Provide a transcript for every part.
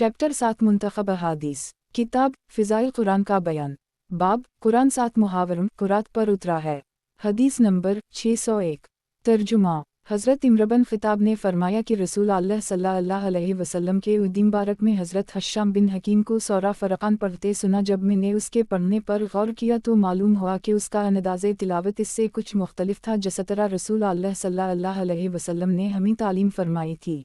Chapter 7 मुंतखब अहादीस। किताब फ़िज़ाइल कुरान का बयान। बाब कुरान 7 मुहावरों कुरात पर उतरा है। हदीस नंबर 601। तर्जुमा। हज़रत इमरबन ख़िताब ने फरमाया कि रसूल अल्लाह सल्लल्लाहु अलैहि वसल्लम के उद्दीन बारक में हज़रत हश्शाम बिन हकीम को सूरा फ़ुरक़ान पढ़ते सुना। जब मैंने उसके पढ़ने पर गौर किया तो मालूम हुआ कि उसका अंदाज़े तिलावत इससे कुछ मुख्तलिफ था, जिस तरह रसूल अल्लाह सल्लल्लाहु अलैहि वसल्लम ने हमें तालीम फरमाई थी।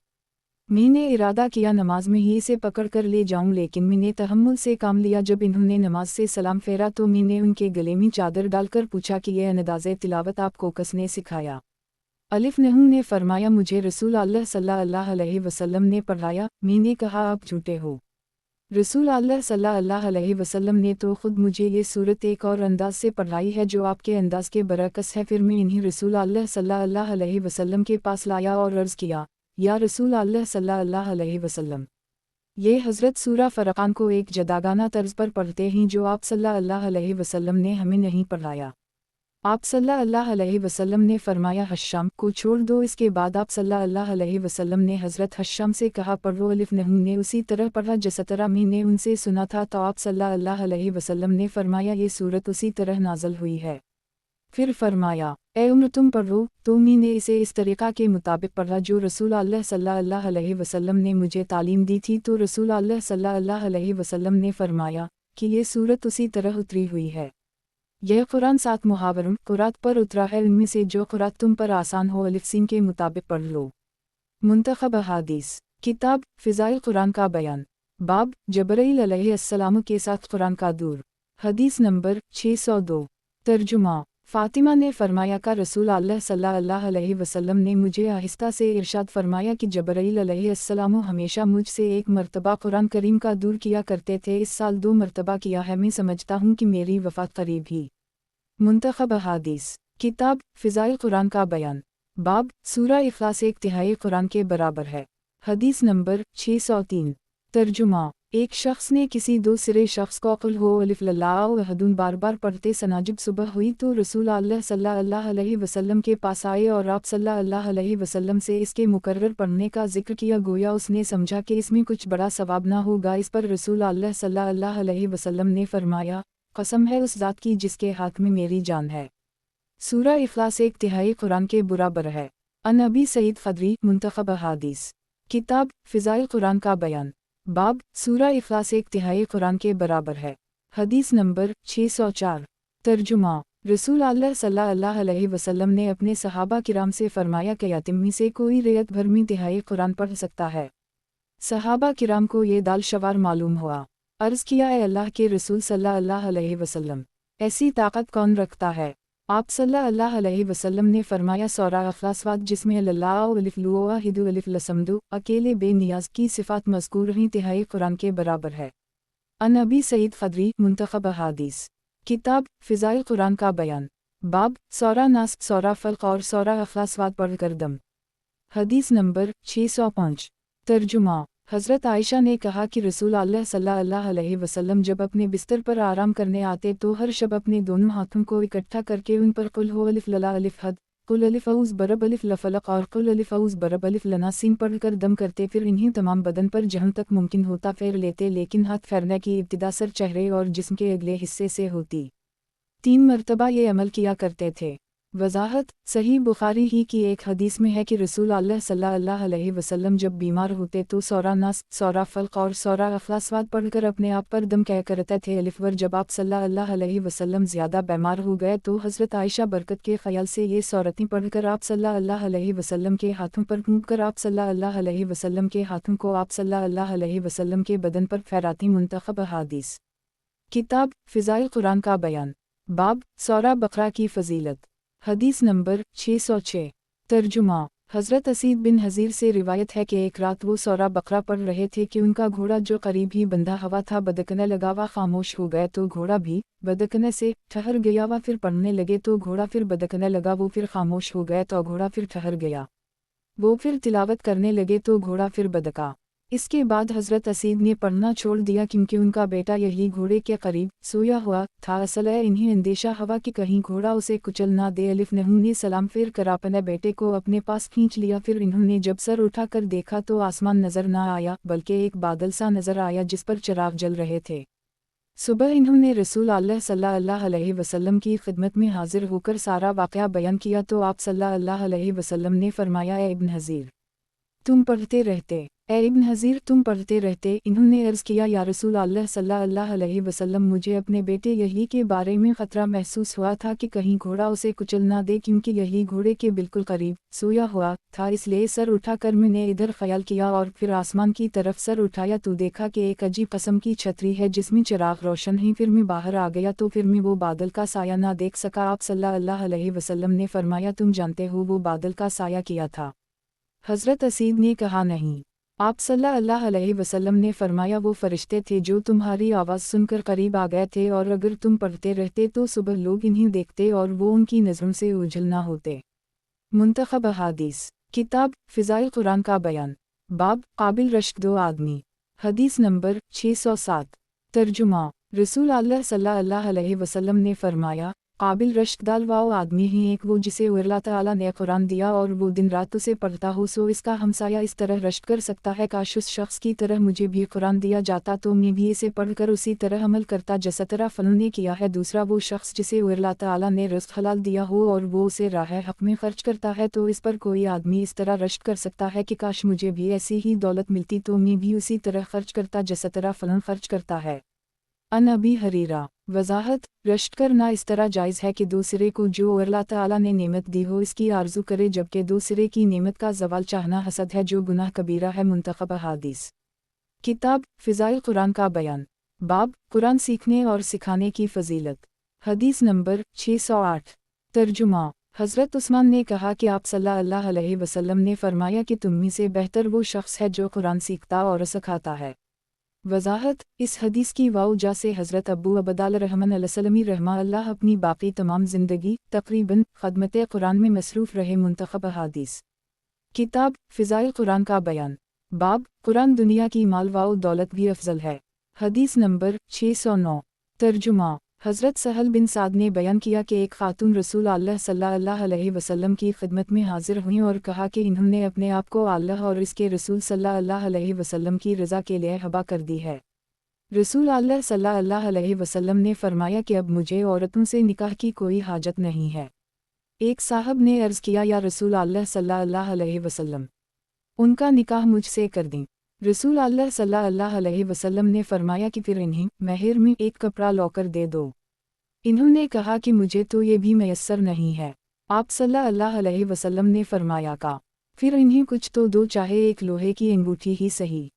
मैंने इरादा किया नमाज में ही इसे पकड़ कर ले जाऊं, लेकिन मैंने तहम्मुल से काम लिया। जब इन्होंने नमाज से सलाम फेरा तो मैंने उनके गले में चादर डालकर पूछा कि यह अंदाज़े तिलावत आपको किसने सिखाया? अलिफ नहूं ने फरमाया, मुझे रसूल अल्लाह सल्लल्लाहु अलैहि वसल्लम ने पढ़ाया। मैंने कहा, आप झूठे हो। रसूल अल्लाह सल्लल्लाहु अलैहि वसल्लम ने तो खुद मुझे ये सूरत एक और अंदाज से पढ़ाई है जो आपके अंदाज के बरअक्स है। फिर मैं इन्हीं रसूल अल्लाह सल्लल्लाहु अलैहि वसल्लम के पास लाया और अर्ज़ किया, या रसूल अल्लाह सल्लल्लाहु अलैहि वसल्लम, ये हज़रत सूरा फ़ुरक़ान को एक जदागाना तर्ज पर पढ़ते हैं जो आप सल्लल्लाहु अलैहि वसल्लम ने हमें नहीं पढ़ाया। आप सल्लल्लाहु अलैहि वसल्लम ने फरमाया, हश्शाम को छोड़ दो। इसके बाद आप सल्लल्लाहु अलैहि वसल्लम ने हज़रत हश्शाम से कहा, पढ़ो। अलिफ नहूं ने उसी तरह पढ़ा जिस तरह मैंने उनसे सुना था। तो आप सल्लल्लाहु अलैहि वसल्लम ने फरमाया, ये सूरत उसी तरह नाज़िल हुई है। फिर फरमाया, ए उम्र तुम पढ़ो। तो मैंने इसे इस तरीक़ा के मुताबिक पढ़ा जो रसूल अल्लाह सल्लल्लाहु अलैहि वसल्लम ने मुझे तालीम दी थी। तो रसूल अल्लाह सल्लल्लाहु अलैहि वसल्लम ने फरमाया कि ये सूरत उसी तरह उतरी हुई है। यह कुरान 7 मुहावरों कुरात पर उतरा है। इनमें से जो कुरात तुम पर आसान हो अलिफ सीन के मुताबिक पढ़ लो। मुंतखब अहादीस। किताब फ़िज़ाइल कुरान का बयान। बाब जबरील अलैहिस्सलाम के साथ कुरान का दूर। हदीस नंबर 602। तर्जुमा। फ़ातिमा ने फरमाया का रसूल अल्लाह सल्लल्लाहु अलैहि वसल्लम ने मुझे आहिस्ता से इरशाद फरमाया कि जबरील अलैहिस्सलाम हमेशा मुझसे एक मरतबा कुरान करीम का दूर किया करते थे। इस साल 2 मरतबा किया है। मैं समझता हूँ कि मेरी वफ़ात करीब ही। मुंतखब अहादीस। किताब फ़िज़ाइल कुरान का बयान। बाब सूरा इख़लास 1/3 कुरान के बराबर है। हदीस नंबर 603। तर्जुमा। एक शख्स ने किसी दूसरे शख्स को क़ुल हो अलिफ लल्लाहु अहदुन बार बार पढ़ते सुना। जब सुबह हुई तो रसूल अल्लाह सल्लल्लाहु अलैहि वसल्लम के पास आए और आप सल्लल्लाहु अलैहि वसल्लम से इसके मुकर्रर पढ़ने का जिक्र किया। गोया उसने समझा कि इसमें कुछ बड़ा सवाब ना होगा। इस पर रसूल अल्लाह सल्लल्लाहु अलैहि वसल्लम ने फरमाया, कसम है उस ज़ात की जिसके हाथ में मेरी जान है, सूरा इख़लास 1/3 कुरान के बराबर है। अन अबी सईद ख़दरी। मुंतखब अहादीस। किताब फ़िज़ाइल कुरान का बयान। बाब सूरा इख़लास 1/3 कुरान के बराबर है। हदीस नंबर 604। तर्जुमा। रसूल अल्लाह सल्लल्लाहु अलैहि वसल्लम ने अपने सहाबा किराम से फरमाया कि यतीम में से कोई रेत भर में तिहाई कुरान पढ़ सकता है। सहाबा किराम को ये दाल शवार मालूम हुआ। अर्ज़ किया, ए अल्लाह के रसूल सल्लल्लाहु अलैहि वसल्लम, ऐसी ताकत कौन रखता है? आप सल्लल्लाहु अलैहि वसल्लम ने फरमाया, सूरा इख़लास जिसमें लल्लाहु अलिफ लू वाहिदु अलिफ लसमदु अकेले बेनियाज की सिफ़ात मज़कूर ही तिहाई कुरान के बराबर है। अन अबी सईद ख़दरी। मुंतखब अहादीस। किताब फ़िज़ाइल कुरान का बयान। बाब सूरा नास, सूरा फ़ल्क़ और सूरा इख़लास पढ़ कर दम। हदीस नंबर 605। तर्जुमा। हज़रत आयशा ने कहा कि रसूल अल्लाह सल्लल्लाहु अलैहि वसल्लम जब अपने बिस्तर पर आराम करने आते तो हर शब अपने दोनों हाथों को इकट्ठा करके उन पर कुल हो अलिफ लला अलिफ हद, कुल अलिफ औज़ बरब अलिफ लफ़लक़ और कुल अलिफ औज़ बरब अलिफ लनासीन पढ़ कर दम करते। फिर इन्हीं तमाम बदन पर जहाँ तक मुमकिन होता फेर लेते, लेकिन हाथ फेरने की इब्तिदा सर, चेहरे और जिस्म के अगले हिस्से से होती। 3 मरतबा ये अमल किया करते थे। वज़ाहत। सही बुखारी ही की एक हदीस में है कि रसूल अल्लाह सल्लल्लाहु अलैहि वसल्लम जब बीमार होते तो सूरा नास, सूरा फ़ल्क़ और सूरा इख़लास पढ़कर अपने आप पर दम कह करते थे। अलिफवर जब आप सल्लल्लाहु अलैहि वसल्लम ज़्यादा बीमार हो गए तो हज़रत आयशा बरकत के ख़याल से ये सूरतें पढ़कर आप सल्लल्लाहु अलैहि वसल्लम के हाथों पर फूंक कर आप सल्लल्लाहु अलैहि वसल्लम के हाथों को आप सल्लल्लाहु अलैहि वसल्लम के बदन पर फहराती। मुंतखब अहादीस। किताब फ़िज़ाइल कुरान का बयान। बाब सूरा बकरा की फ़जीलत। हदीस नंबर 606। तर्जुमा। हज़रत असीद बिन हज़ीर से रिवायत है कि एक रात वो सूरा बकरा पढ़ रहे थे कि उनका घोड़ा जो करीब ही बंधा हुआ था बदकने लगा व खामोश हो गए तो घोड़ा भी बदकने से ठहर गया। व फिर पढ़ने लगे तो घोड़ा फिर बदकने लगा। वो फिर खामोश हो गए तो घोड़ा फिर ठहर गया। वो फिर तिलावत करने लगे तो घोड़ा फिर बदका। इसके बाद हज़रत असीद ने पढ़ना छोड़ दिया क्योंकि उनका बेटा यही घोड़े के करीब सोया हुआ था। असल है इन्हें अंदेशा हवा कि कहीं घोड़ा उसे कुचल ना दे। अलिफ ने सलाम फिर कर अपने बेटे को अपने पास खींच लिया। फिर इन्होंने जब सर उठाकर देखा तो आसमान नजर ना आया बल्कि एक बादल सा नजर आया जिस पर चिराग जल रहे थे। सुबह इन्होंने रसूल अल्लाह सल्लल्लाहु अलैहि वसल्लम की खिदमत में हाजिर होकर सारा वाक़या बयान किया तो आप सल्लल्लाहु अलैहि वसल्लम ने फरमाया, ए इब्न हज़ीर तुम पढ़ते रहते, ए इब्न हज़ीर तुम पढ़ते रहते। इन्होंने अर्ज़ किया, या रसूल अल्लाह सल्लल्लाहु अलैहि वसल्लम मुझे अपने बेटे यही के बारे में ख़तरा महसूस हुआ था कि कहीं घोड़ा उसे कुचल ना दे क्योंकि यही घोड़े के बिल्कुल करीब सोया हुआ था, इसलिए सर उठाकर मैंने इधर ख्याल किया और फिर आसमान की तरफ सर उठाया तो देखा कि एक अजीब कस्म की छतरी है जिसमें चिराग रोशन है। फिर मैं बाहर आ गया तो फिर मैं वो बादल का साया ना देख सका। आप सल्लल्लाहु अलैहि वसल्लम ने फरमाया, तुम जानते हो वो बादल का साया किया था? हज़रत असीद ने कहा, नहीं। आप सल्लल्लाहु अलैहि वसल्लम ने फरमाया, वो फरिश्ते थे जो तुम्हारी आवाज़ सुनकर करीब आ गए थे और अगर तुम पढ़ते रहते तो सुबह लोग इन्हें देखते और वो उनकी नज़रों से ओझल ना होते। मुंतखब अहादीस किताब फ़िज़ाइल कुरान का बयान बाब काबिल रश्क दो आदमी हदीस नंबर 607 तर्जुमा रसूल अल्लाह सल्लल्लाहु अलैहि वसल्लम ने फरमाया, काबिल रश्कदाल वाओ आदमी ही एक वो जिसे अल्लाह ताला ने कुरान दिया और वो दिन रात उसे पढ़ता हो सो इसका हमसाया इस तरह रश्क कर सकता है। काश उस शख्स की तरह मुझे भी कुरान दिया जाता तो मैं भी इसे पढ़कर उसी तरह अमल करता जैसा तरह फलन ने किया है। दूसरा वो शख्स जिसे अल्लाह ताला ने रिज़्क़ हलाल दिया हो और वो उसे राह हक़ में खर्च करता है तो इस पर कोई आदमी इस तरह रश्क कर सकता है कि काश मुझे भी ऐसी ही दौलत मिलती तो मैं भी उसी तरह खर्च करता जैसा तरह फलन खर्च करता है। अन अबी हरीरा वजाहत रश्क करना इस तरह जायज़ है कि दूसरे को जो अल्लाह ताला ने नेमत दी हो इसकी आरज़ू करे जबकि दूसरे की नेमत का ज़वाल चाहना हसद है जो गुनाह कबीरा है। मुंतखब अहादीस किताब फ़िज़ाइल कुरान का बयान बाब कुरान सीखने और सिखाने की फ़जीलत हदीस नंबर 608 तर्जुमा हज़रत उस्मान ने कहा कि आप सल्लल्लाहु अलैहि वसल्लम ने फरमाया कि तुम में से बेहतर वो शख्स है जो कुरान सीखता और सिखाता है। वजाहत इस हदीस की वाउजा से हज़रत अबू अब्दुल्लाह रहमान अलसलमी रहमा अल्लाह अपनी बाकी तमाम ज़िंदगी तकरीबन खदमत कुरान में मसरूफ़ रहे। मुंतखब अहादीस किताब फ़िज़ाइल कुरान का बयान बाब कुरान दुनिया की माल वाओ दौलत भी अफजल है। हदीस नंबर 609 तर्जुमा हज़रत सहल बिन साद ने बयान किया कि एक खातून रसूल अल्लाह सल्लल्लाहु अलैहि वसल्लम की खिदमत में हाजिर हुई और कहा कि इन्होंने अपने आप को अल्लाह और इसके रसूल सल्लल्लाहु अलैहि वसल्लम की रज़ा के लिए हबा कर दी है। रसूल अल्लाह सल्लल्लाहु अलैहि वसल्लम ने फरमाया कि अब मुझे औरतों से निकाह की कोई हाजत नहीं है। एक साहब ने अर्ज़ किया, या रसूल अल्लाह सल्लल्लाहु अलैहि वसल्लम उनका निकाह मुझसे कर दें। रसूल अल्लाह सल्लल्लाहु अलैहि वसल्लम ने फरमाया कि फिर इन्हें महर में एक कपड़ा लौकर दे दो। इन्होंने कहा कि मुझे तो ये भी मैसर नहीं है। आप सल्लल्लाहु अलैहि वसल्लम ने फरमाया का फिर इन्हें कुछ तो दो, चाहे एक लोहे की अंगूठी ही सही।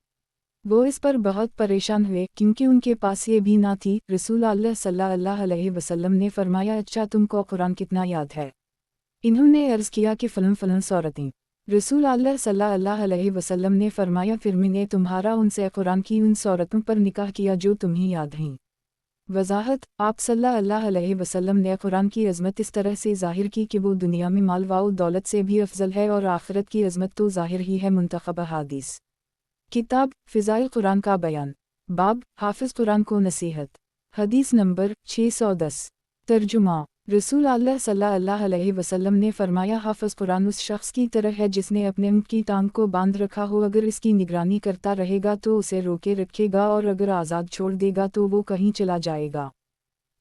वो इस पर बहुत परेशान हुए क्योंकि उनके पास ये भी ना थी। रसूल अल्लाह सल्लल्लाहु अलैहि वसल्लम ने फरमाया, अच्छा तुमको कुरान कितना याद है? इन्होंने अर्ज़ किया कि फ़लन फ़लन सूरतें। रसूल अल्लाह सल्लल्लाहु अलैहि वसल्लम ने फरमाया, फिर मैंने तुम्हारा उनसे कुरान की उन सूरतों पर निकाह किया जो तुम्हें याद हैं। वजाहत आप सल्लल्लाहु अलैहि वसल्लम ने कुरान की अज़मत इस तरह से ज़ाहिर की कि वो दुनिया में माल वाओ दौलत से भी अफजल है और आखिरत की अज़मत तो ज़ाहिर ही है। मुंतखब अहादीस किताब फ़िज़ाइल कुरान का बयान बाब हाफ़िज़ कुरान को नसीहत हदीस नंबर 610 तर्जुमा रसूल अल्लाह सल्लल्लाहु अलैहि वसल्लम ने फरमाया, हाफ़िज़ कुरान उस शख्स की तरह है जिसने अपने ऊँट की टांग को बांध रखा हो। अगर इसकी निगरानी करता रहेगा तो उसे रोके रखेगा और अगर आज़ाद छोड़ देगा तो वो कहीं चला जाएगा।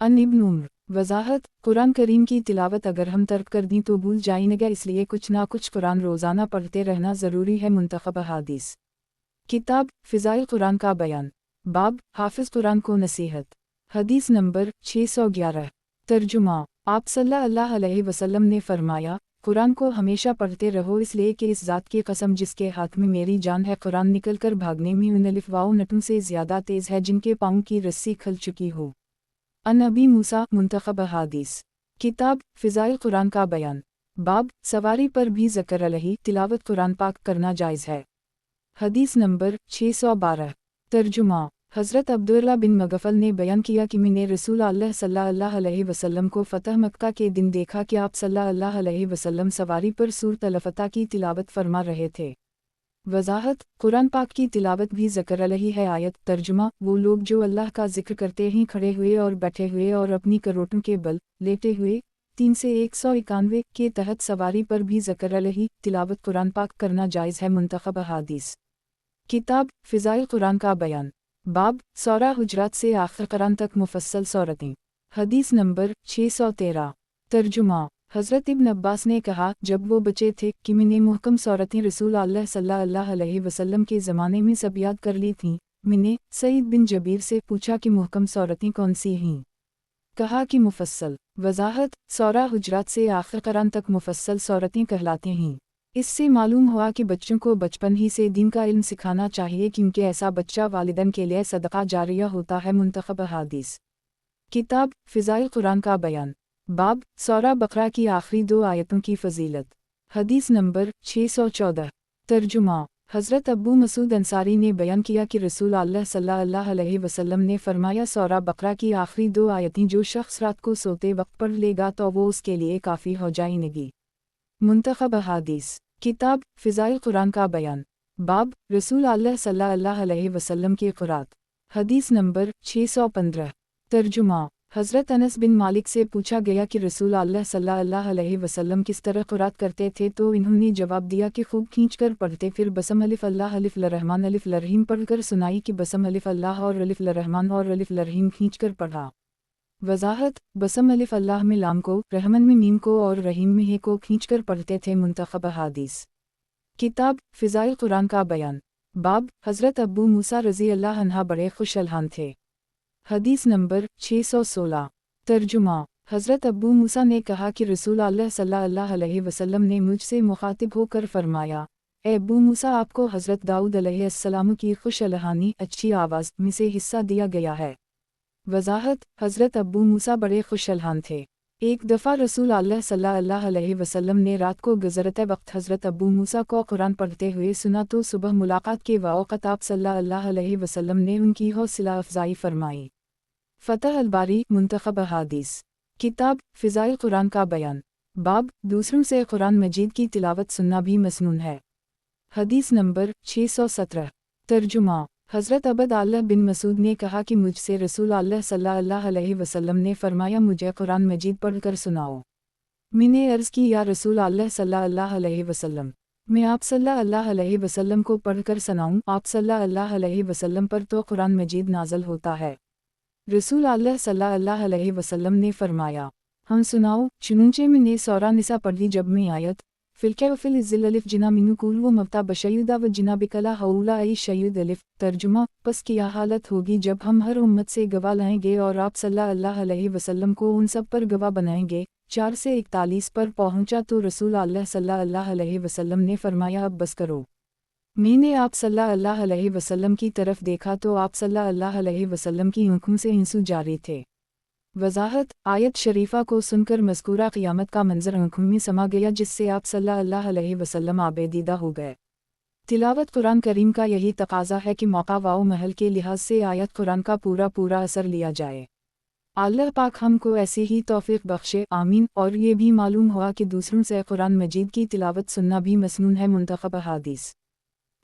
अन इब्न उम्र वजाहत कुरान करीम की तिलावत अगर हम तर्क कर दें तो भूल जाएंगे, इसलिए कुछ ना कुछ कुरान रोज़ाना पढ़ते रहना ज़रूरी है। मुंतखब अहादीस किताब फ़िज़ाइल कुरान का बयान बाब हाफ़िज़ कुरान को नसीहत हदीस नंबर 611 तर्जुमा आप सल्लल्लाहु अलैहि वसल्लम ने फरमाया, कुरान को हमेशा पढ़ते रहो, इसलिए कि इस ज़ात की कसम जिसके हाथ में मेरी जान है, कुरान निकल कर भागने में उन अलिफ वाओ नटों से ज़्यादा तेज़ है जिनके पाँव की रस्सी खल चुकी हो। अन अबी मूसा मुंतखब अहादीस किताब फ़िज़ाइल कुरान का बयान बाब सवारी पर भी ज़िक्र अलैहि तिलावत कुरान पाक करना जायज़ है। हदीस नंबर 612 तर्जुमा हज़रत अब्दुल्लाह बिन मगफ़ल ने बयान किया कि मैंने रसूल अल्लाह सल्लल्लाहु अलैहि वसल्लम को फ़तह मक्का के दिन देखा कि आप सल्लल्लाहु अलैहि वसल्लम सवारी पर सूरत अल-फ़तह की तिलावत फरमा रहे थे। वजाहत कुरान पाक की तिलावत भी ज़िक्र अलैहि है। आयत तर्जुमा वो लोग जो अल्लाह का जिक्र करते ही खड़े हुए और बैठे हुए और अपनी करोटों के बल लेटे हुए 3 से 191 के तहत सवारी पर भी ज़िक्र अलैहि तिलावत कुरान पाक करना जायज़ है। मुंतखब अहादीस किताब फ़िज़ाइल कुरान का बयान बाब सूरह हुजरात से आखिर कुरान तक मुफस्सल सूरतें। हदीस नंबर 613 तर्जुमा हज़रत इब्न अब्बास ने कहा जब वो बच्चे थे कि मैंने मुहकम सूरतें रसूल अल्लाह सल्लल्लाहु अलैहि वसल्लम के ज़माने में सब याद कर ली थीं। मैंने सईद बिन जबीर से पूछा कि मुहकम सूरतें कौन सी हैं। कहा कि मुफस्सल। वजाहत सूरह हुजरात से आखिर कुरान तक मुफस्सल सूरतें कहलाते हैं। इससे मालूम हुआ कि बच्चों को बचपन ही से दीन का इल्म सिखाना चाहिए क्योंकि ऐसा बच्चा वालिदैन के लिए सदका जारिया होता है। मुंतखब अहादीस किताब फ़िज़ाइल कुरान का बयान बाब सूरह बकरा की आखिरी 2 आयतों की फ़जीलत। हदीस नंबर 614 तर्जुमा हज़रत अबू मसूद अंसारी ने बयान किया कि रसूल अल्लाह सल्लल्लाहु अलैहि वसल्लम ने फरमाया सूरह बकरा की आखिरी 2 आयतें जो शख्स रात को सोते वक्त पढ़ लेगा तो वो उसके लिए काफ़ी हो जाएंगी। मुंतखब अहादीस किताब फ़िज़ाइल कुरान का बयान बाब रसूल अल्लाह सल्लल्लाहु अलैहि वसल्लम की क़ुरात। हदीस नंबर 615 तर्जुमा हज़रत अनस बिन मालिक से पूछा गया कि रसूल अल्लाह सल्लल्लाहु अलैहि वसल्लम किस तरह क़ुरात करते थे तो इन्होंने जवाब दिया कि खूब खींचकर पढ़ते, फिर बसम अलिफ अल्लाह अलिफ लरहमान अलिफ लरहीम पढ़कर सुनाई कि बसम अलिफ अल्लाह और अलिफ लरहमान और अलिफ लरहीम खींचकर पढ़ा। वजाहत बसम अलिफ अल्लाह में लाम को, रहमान में मीम को और रहीम में हे को खींचकर पढ़ते थे। मुंतखब अहादीस किताब फ़िज़ाइल कुरान का बयान बाब हज़रत अबू मूसा रज़ी अल्लाह अन्हा बड़े खुशलहान थे। हदीस नंबर 616 तर्जुमा हज़रत अबू मूसा ने कहा कि रसूल अल्लाह सल्लल्लाहु अलैहि वसल्लम ने मुझसे मुखातिब होकर फरमाया, ए अबू मूसा आपको हज़रत दाऊद अलैहिस्सलाम की खुशलहानी अच्छी आवाज़ में से हिस्सा दिया गया है। वजाहत हज़रत अबू मूसा बड़े खुशलहान थे। एक दफ़ा रसूल अल्लाह सल्लल्लाहु अलैहि वसल्लम ने रात को गुज़रते वक्त हज़रत अबू मूसा को कुरान पढ़ते हुए सुना तो सुबह मुलाकात के वक़्त आप सल्लल्लाहु अलैहि वसल्लम ने उनकी हौसला अफ़ज़ाई फरमाई। फ़तह अल-बारी मुंतखब अहादीस किताब फ़िज़ाइल कुरान का बयान बाब दूसरों से कुरान मजीद की तिलावत सुनना भी मसनून है। हदीस नंबर 617 तर्जुमा हज़रत अबद अल्लाह बिन मसूद ने कहा कि मुझसे रसूल अल्लाह सल्लल्लाहु अलैहि वसल्लम ने फरमाया मुझे कुरान मजीद पढ़कर सुनाओ। मैंने अर्ज़ की या रसूल अल्लाह सल्लल्लाहु अलैहि वसल्लम मैं आप सल्लल्लाहु अलैहि वसल्लम को पढ़कर सुनाऊं? आप सल्लल्लाहु अलैहि वसल्लम पर तो कुरान मजीद नाज़िल होता है। रसूल अल्लाह सल्लल्लाहु अलैहि वसल्लम ने फरमाया हम सुनाओ। चुनूंचे मैंने सूरह निसा पढ़ ली जब मैं आयत फ़िल फ़िल इज़्ज़िल अलिफ जिना मिनुकुल व मब्ता बशयुदा व जिना बिकला हौला आई शयुद अलिफ। तर्जुमा बस क्या हालत होगी जब हम हर उम्मत से गवाह लाएंगे और आप सल्लल्लाहु अलैहि वसल्लम को उन सब पर गवाह बनाएंगे। 4 से 41 पर पहुंचा तो रसूल अल्लाह सल्लल्लाहु अलैहि वसल्लम ने फरमाया अब बस करो। मैंने आप सल्लल्लाहु अलैहि वसल्लम की तरफ देखा तो आप सल्लल्लाहु अलैहि वसल्लम की आँखों से आंसू जारी थे। वजाहत आयत शरीफा को सुनकर मज़कूरा क़ियामत का मंजर आँखों में समा गया जिससे आप सल्लल्लाहु अलैहि वसल्लम आबेदीदा हो गए। तिलावत कुरान करीम का यही तकाज़ा है कि मौका वाओ महल के लिहाज से आयत कुरान का पूरा असर लिया जाए। अल्लाह पाक हमको ऐसी ही तौफीक बख्शे, आमीन। और ये भी मालूम हुआ कि दूसरों से कुरान मजीद की तिलावत सुनना भी मसनून है। मुंतखब अहादीस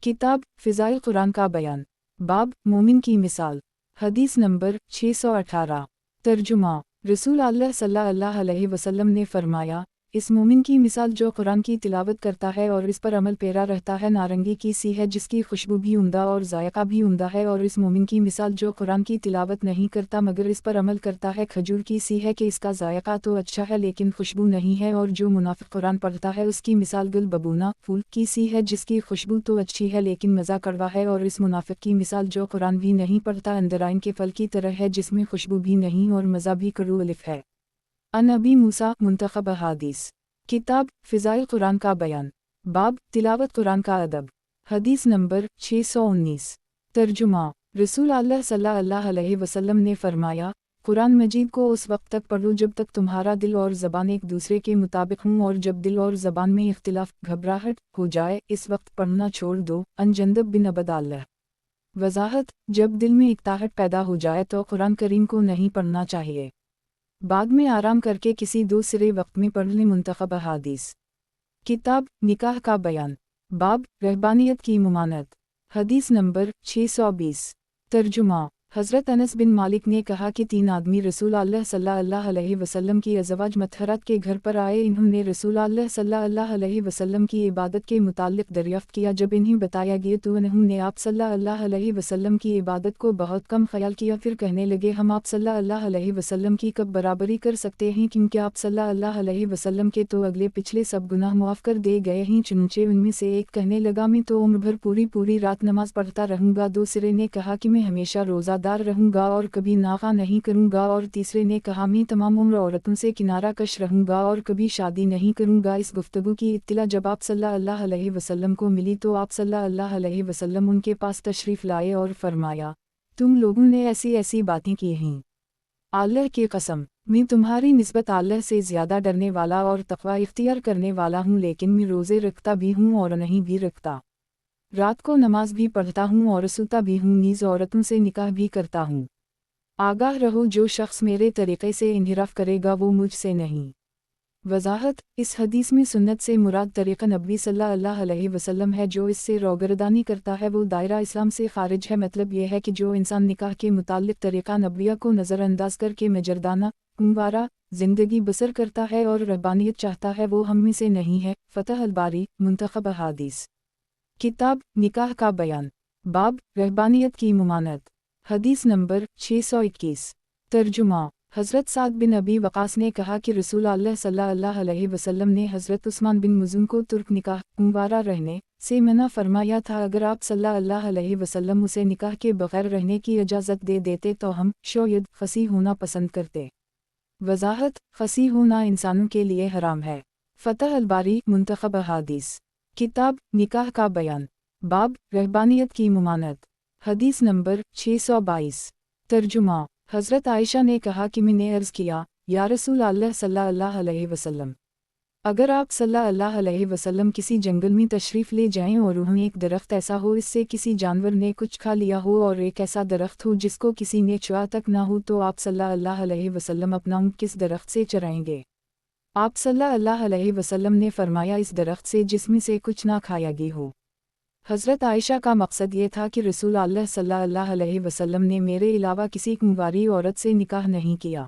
किताब फ़िज़ाइल कुरान का बयान बाब मोमिन की मिसाल। हदीस नंबर 618 तर्जुमा रसूल अल्लाह सल्लल्लाहु अलैहि वसल्लम ने फरमाया इस मोमिन की मिसाल जो कुरान की तिलावत करता है और इस पर अमल पेरा रहता है नारंगी की सी है जिसकी खुशबू भी उम्दा और जायका भी उम्दा है। और इस मोमिन की मिसाल जो कुरान की तिलावत नहीं करता मगर इस पर अमल करता है खजूर की सी है कि इसका जायका तो अच्छा है लेकिन खुशबू नहीं है। और जो मुनाफिक कुरान पढ़ता है उसकी मिसाल गुल बबूना फूल की सी है जिसकी खुशबू तो अच्छी है लेकिन मज़ा कड़वा है। और इस मुनाफिक की मिसाल जो कुरान भी नहीं पढ़ता अंदराइन के फल की तरह है जिसमें खुशबू भी नहीं और मज़ा भी कड़ू अलिफ है। अन अबी मूसा मुंतखब अहादीस किताब फ़िज़ाइल कुरान का बयान बाब तिलावत कुरान का अदब। हदीस नंबर 619 तर्जुमा रसूल अल्लाह सल्लल्लाहु अलैहि वसल्लम ने फरमाया कुरान मजीद को उस वक्त तक पढ़ो जब तक तुम्हारा दिल और ज़बान एक दूसरे के मुताबिक हों और जब दिल और ज़बान में इख्तिलाफ घबराहट हो जाए इस वक्त पढ़ना छोड़ दो। अन जंदब बिन अबद अल्लाह वजाहत जब दिल में इख्ताहट पैदा हो जाए तो कुरान करीम को नहीं पढ़ना चाहिए, बाद में आराम करके किसी दूसरे वक्त में पढ़ लें। मुंतखब अहादीस किताब निकाह का बयान बाब रहबानियत की मुमानत। हदीस नंबर 620। तर्जुमा। हज़रत अनस बिन मालिक ने कहा कि 3 आदमी रसूल अल्लाह सल्लल्लाहु अलैहि वसल्लम की अज़वाज मतहरत के घर पर आए। इन्होंने रसूल अल्लाह सल्लल्लाहु अलैहि वसल्लम की इबादत के मुताल्लिक़ दरियाफ़्त किया। जब इन्हें बताया गया तो उन्होंने आप सल्लल्लाहु अलैहि वसल्लम की इबादत को बहुत कम ख्याल किया। फिर कहने लगे, हम आप सल्लल्लाहु अलैहि वसल्लम की कब बराबरी कर सकते हैं, क्योंकि आप सल्लल्लाहु अलैहि वसल्लम के तो अगले पिछले सब गुनाह मुआफ़ कर दिए गए हैं। चुनचे उनमें से एक कहने लगा, मैं तो उम्र भर पूरी रात नमाज पढ़ता रहूँगा। दूसरे ने कहा कि मैं हमेशा रोज़ादार रहूँगा और कभी नागा नहीं करूँगा। और तीसरे ने कहा, मैं तमाम उम्र औरतों से किनारा कश रहूँगा और कभी शादी नहीं करूँगा। इस गुफ्तगू की इत्तला जब आप सल्लल्लाहु अलैहि वसल्लम को मिली तो आप सल्लल्लाहु अलैहि वसल्लम उनके पास तशरीफ़ लाए और फरमाया, तुम लोगों ने ऐसी ऐसी बातें की हैं। अल्लाह की कसम, मैं तुम्हारी निस्बत अल्लाह से ज़्यादा डरने वाला और तक़वा इख्तियार करने वाला हूँ, लेकिन मैं रोज़े रखता भी हूँ और नहीं भी रखता। रात को नमाज भी पढ़ता हूँ और सोता भी हूँ, नीज़ औरतों से निकाह भी करता हूँ। आगाह रहो, जो शख्स मेरे तरीक़े से इन्हिराफ करेगा वो मुझसे नहीं। वज़ाहत। इस हदीस में सुन्नत से मुराद तरीक़ा नबी सल्लल्लाहु अलैहि वसल्लम है। जो इससे रोगर्दानी करता है वो दायरा इस्लाम से ख़ारिज है। मतलब यह है कि जो इंसान निकाह के मुताल्लिक़ तरीक़ा नबविया को नज़रअंदाज करके मजरदाना कुंवारा ज़िंदगी बसर करता है और रहबानियत चाहता है, वो हम में से नहीं है। फ़तह अल-बारी मुंतखब अहादीस। किताब निकाह का बयान। बाब रहबानियत की मुमानत। हदीस नंबर 621। तर्जुमा। हज़रत साद बिन अबी वक़ास ने कहा कि रसूल अल्लाह सल्लल्लाहु अलैहि वसल्लम ने हज़रत उस्मान बिन मज़ून को तुर्क निकाह कुंवारा रहने से मना फरमाया था। अगर आप सल्लल्लाहु अलैहि वसल्लम उसे निकाह के बग़ैर रहने की इजाज़त दे देते तो हम शायद खसी होना पसंद करते। वज़ाहत। खसी होना इंसानों के लिए हराम है। फ़तह अल-बारी मुंतखब अहादीस। किताब निकाह का बयान। बाब रहबानियत की मुमानत। हदीस नंबर 622। तर्जुमा। हज़रत आयशा ने कहा कि मैंने अर्ज़ किया, या रसूल अल्लाह सल्लल्लाहु अलैहि वसल्लम, अगर आप सल्लल्लाहु अलैहि वसल्लम किसी जंगल में तशरीफ़ ले जाएं और वहाँ एक दरख्त ऐसा हो इससे किसी जानवर ने कुछ खा लिया हो और एक ऐसा दरख्त हो जिसको किसी ने छुआ तक ना हो, तो आप सल्लल्लाहु अलैहि वसल्लम अपना ऊँट किस दरख्त से चराएंगे? आप सल्लल्लाहु अलैहि वसल्लम ने फरमाया, इस दरख्त से जिसमें से कुछ ना खाया गया हो। हज़रत आयशा का मकसद ये था कि रसूल अल्लाह सल्लल्लाहु अलैहि वसल्लम ने मेरे अलावा किसी कुंवारी औरत से निकाह नहीं किया।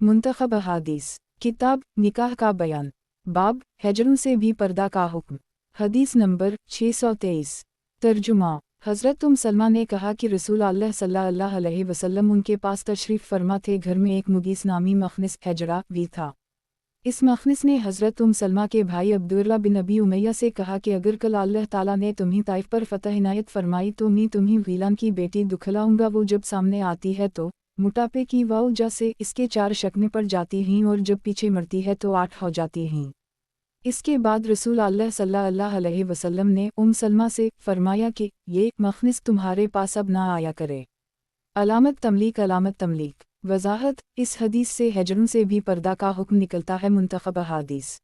मुंतखब अहादीस। किताब निकाह का बयान। बाब हजरों से भी पर्दा का हुक्म। हदीस नंबर 623। तर्जुमा। हज़रत सलमा ने कहा कि रसूल अल्लाह सल्लल्लाहु अलैहि वसल्लम उनके पास तशरीफ़ फरमा थे। घर में एक मुगीस नामी मखनिस हजरा भी था। इस मखनिस ने हज़रत सलमा के भाई अब्दुल्ला बिन अबी उमैया से कहा कि अगर कल अल्लाह ताला ने तुम्हें ताइफ पर फ़तह इनायत फरमाई तो मैं तुम्हें गीलान की बेटी दुखलाऊंगा। वो जब सामने आती है तो मोटापे की वजह से इसके 4 शक्लें पड़ जाती हैं और जब पीछे मरती है तो 8 हो जाती हैं। इसके बाद रसूल अल्लाह सल्लल्लाहु अलैहि वसल्लम ने सलमा से फरमाया कि ये मखनिस तुम्हारे पास अब ना आया करे। अलामत तमलीक। अलामत तमलीक। वज़ाहत। इस हदीस से हजरों से भी पर्दा का हुक्म निकलता है। मुंतखब अहादीस।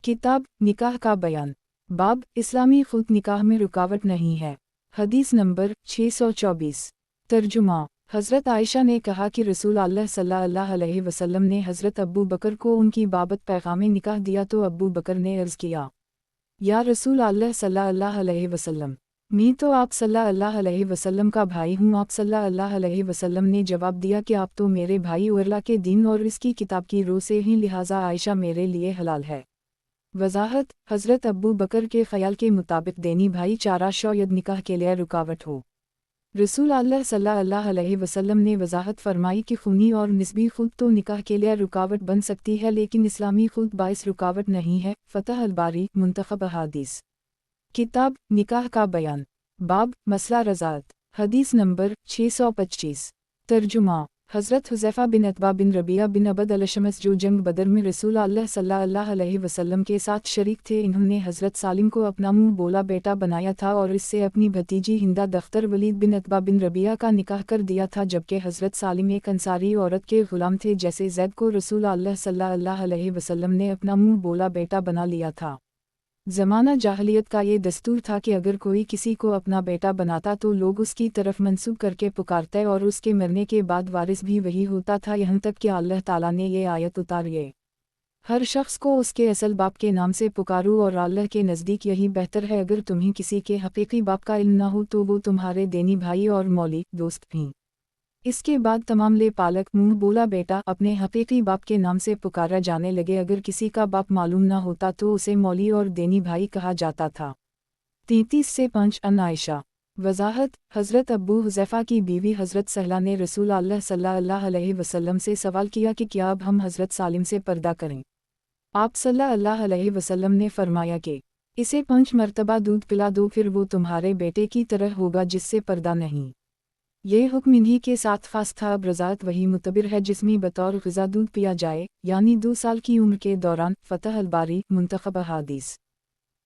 किताब निकाह का बयान। बाब इस्लामी खुद निकाह में रुकावट नहीं है। हदीस नंबर 624। तर्जुमा। हज़रत आयशा ने कहा कि रसूल अल्लाह सल्लल्लाहु अलैहि वसल्लम ने हज़रत अबू बकर को उनकी बाबत पैगाम निकाह दिया तो अबू बकर ने अर्ज़ किया, या रसूल अल्लाह सल्लल्लाहु अलैहि वसल्लम, मैं तो आप सल्लल्लाहु अलैहि वसल्लम का भाई हूँ। आप सल्लल्लाहु अलैहि वसल्लम ने जवाब दिया कि आप तो मेरे भाई और अल्लाह के दीन और इसकी किताब की रो से ही, लिहाजा आयशा मेरे लिए हलाल है। वज़ाहत। हज़रत अबू बकर के ख़याल के मुताबिक देनी भाईचारा शायद निकाह के लिए रुकावट हो। रसूल अल्लाह सल्लल्लाहु अलैहि वसल्लम ने वज़ाहत फरमाई कि खूनी और निस्बी खुद तो निकाह के लिए रुकावट बन सकती है, लेकिन इस्लामी खुद बाइस रुकावट नहीं है। फ़तह अल-बारी मुंतखब अहादीस। किताब निकाह का बयान। बाब मसला रज़ात। हदीस नंबर 625। तर्जुमा। हज़रत हुज़ैफ़ा बिन अतबा बिन रबिया बिन अबद अल-शमस जो जंग बदर में रसूल अल्लाह सल्लल्लाहु अलैहि वसल्लम के साथ शरीक थे, इन्होंने हज़रत सालिम को अपना मुँह बोला बेटा बनाया था और इससे अपनी भतीजी हिंदा दख्तर वलीद बिन अतबा बिन रबिया का निकाह कर दिया था, जबकि हज़रत सालिम एक अंसारी औरत के ग़ुलाम थे। जैसे ज़ैद को रसूल अल्लाह सल्लल्लाहु अलैहि वसल्लम ने अपना मुँह बोला बेटा बना लिया था। ज़माना जाहलियत का ये दस्तूर था कि अगर कोई किसी को अपना बेटा बनाता तो लोग उसकी तरफ मंसूब करके पुकारते और उसके मरने के बाद वारिस भी वही होता था, यहाँ तक कि अल्लाह ताला ने ये आयत उतारी। हर शख्स को उसके असल बाप के नाम से पुकारो और अल्लाह के नज़दीक यही बेहतर है। अगर तुम्हें किसी के हकीकी बाप का इल्म न हो तो वो तुम्हारे देनी भाई और मौली दोस्त भी। इसके बाद तमाम ले पालक मुंह बोला बेटा अपने हकीकी बाप के नाम से पुकारा जाने लगे। अगर किसी का बाप मालूम न होता तो उसे मौली और देनी भाई कहा जाता था। 33 से 5 अन आयशा। वजाहत हज़रत अब्बू हुज़ैफ़ा की बीवी हज़रत सहला ने रसूल अल्लाह सल्लल्लाहु अलैहि वसल्लम से सवाल किया कि क्या अब हम हज़रत सालिम से पर्दा करें। आप सल्लल्लाहु अलैहि वसल्लम ने फरमाया कि इसे 5 मरतबा दूध पिला दो, फिर वो तुम्हारे बेटे की तरह होगा जिससे पर्दा नहीं। ये हुक्म इन्हीं के साथ खास था। अब रज़ात वही मुतबिर है जिसमें बतौर ग़िज़ा दूध पिया जाए, यानी 2 साल की उम्र के दौरान। फ़तह अल-बारी मुंतखब अहादीस।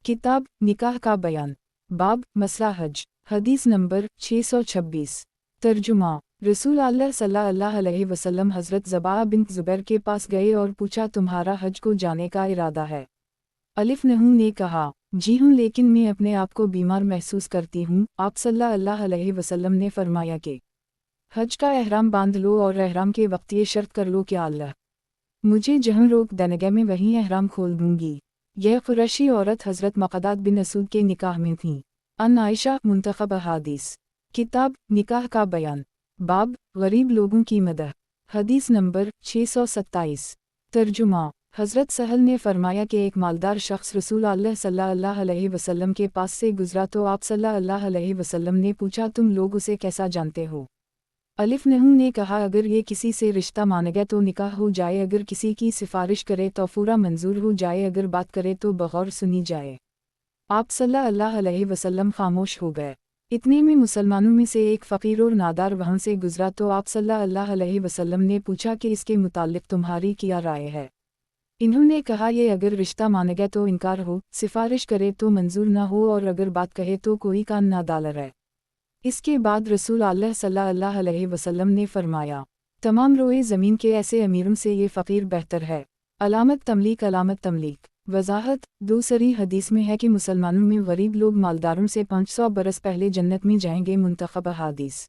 किताब निकाह का बयान। बाब मसला हज। हदीस नंबर 626। तर्जुमा। रसूल अल्लाह सल्लल्लाहु अलैहि वसल्लम हज़रत ज़बाह बिन्त ज़ुबैर के पास गए और पूछा तुम्हारा हज को जाने का इरादा है। अलिफ नहू ने कहा जी हूँ, लेकिन मैं अपने आप को बीमार महसूस करती हूँ। आप सल्लल्लाहु अलैहि वसल्लम ने फरमाया कि हज का एहराम बांध लो और एहराम के वक्त ये शर्त कर लो कि अल्लाह मुझे जहाँ रोक देनेगा मैं वहीं एहराम खोल दूंगी। यह कुरैशी औरत हज़रत मक़दाद बिन असूद के निकाह में थी। अन आयशा मुंतखब अहादीस। किताब निकाह का बयान। बाब गरीब लोगों की मदह। हदीस नंबर 627। तर्जुमा। हज़रत सहल ने फरमाया कि एक मालदार शख्स रसूल अल्लाह सल्लल्लाहु अलैहि वसल्लम के पास से गुजरा तो आप सल्लल्लाहु अलैहि वसल्लम ने पूछा तुम लोग उसे कैसा जानते हो। अलिफ नहू ने कहा अगर ये किसी से रिश्ता मानेगा तो निकाह हो जाए, अगर किसी की सिफारिश करे तो पूरा मंजूर हो जाए, अगर बात करे तो बगौर सुनी जाए। आप सल्लल्लाहु अलैहि वसल्लम खामोश हो गए। इतने में मुसलमानों में से एक फ़कीर और नादार वहाँ से गुजरा तो आप सल्लल्लाहु अलैहि वसल्लम ने पूछा कि इसके मुताल्लिक़ तुम्हारी क्या राय है। इन्होंने कहा ये अगर रिश्ता मानेगा तो इनकार हो, सिफारिश करे तो मंजूर ना हो, और अगर बात कहे तो कोई कान ना डालर है। इसके बाद रसूल अल्लाह सल्लल्लाहु अलैहि वसल्लम ने फरमाया तमाम रोए ज़मीन के ऐसे अमीरों से ये फ़कीर बेहतर है। अलामत तमलीक। अलामत तमलीक। वजाहत दूसरी हदीस में है कि मुसलमानों में गरीब लोग मालदारों से 500 बरस पहले जन्नत में जाएंगे। मुंतखब अहादीस।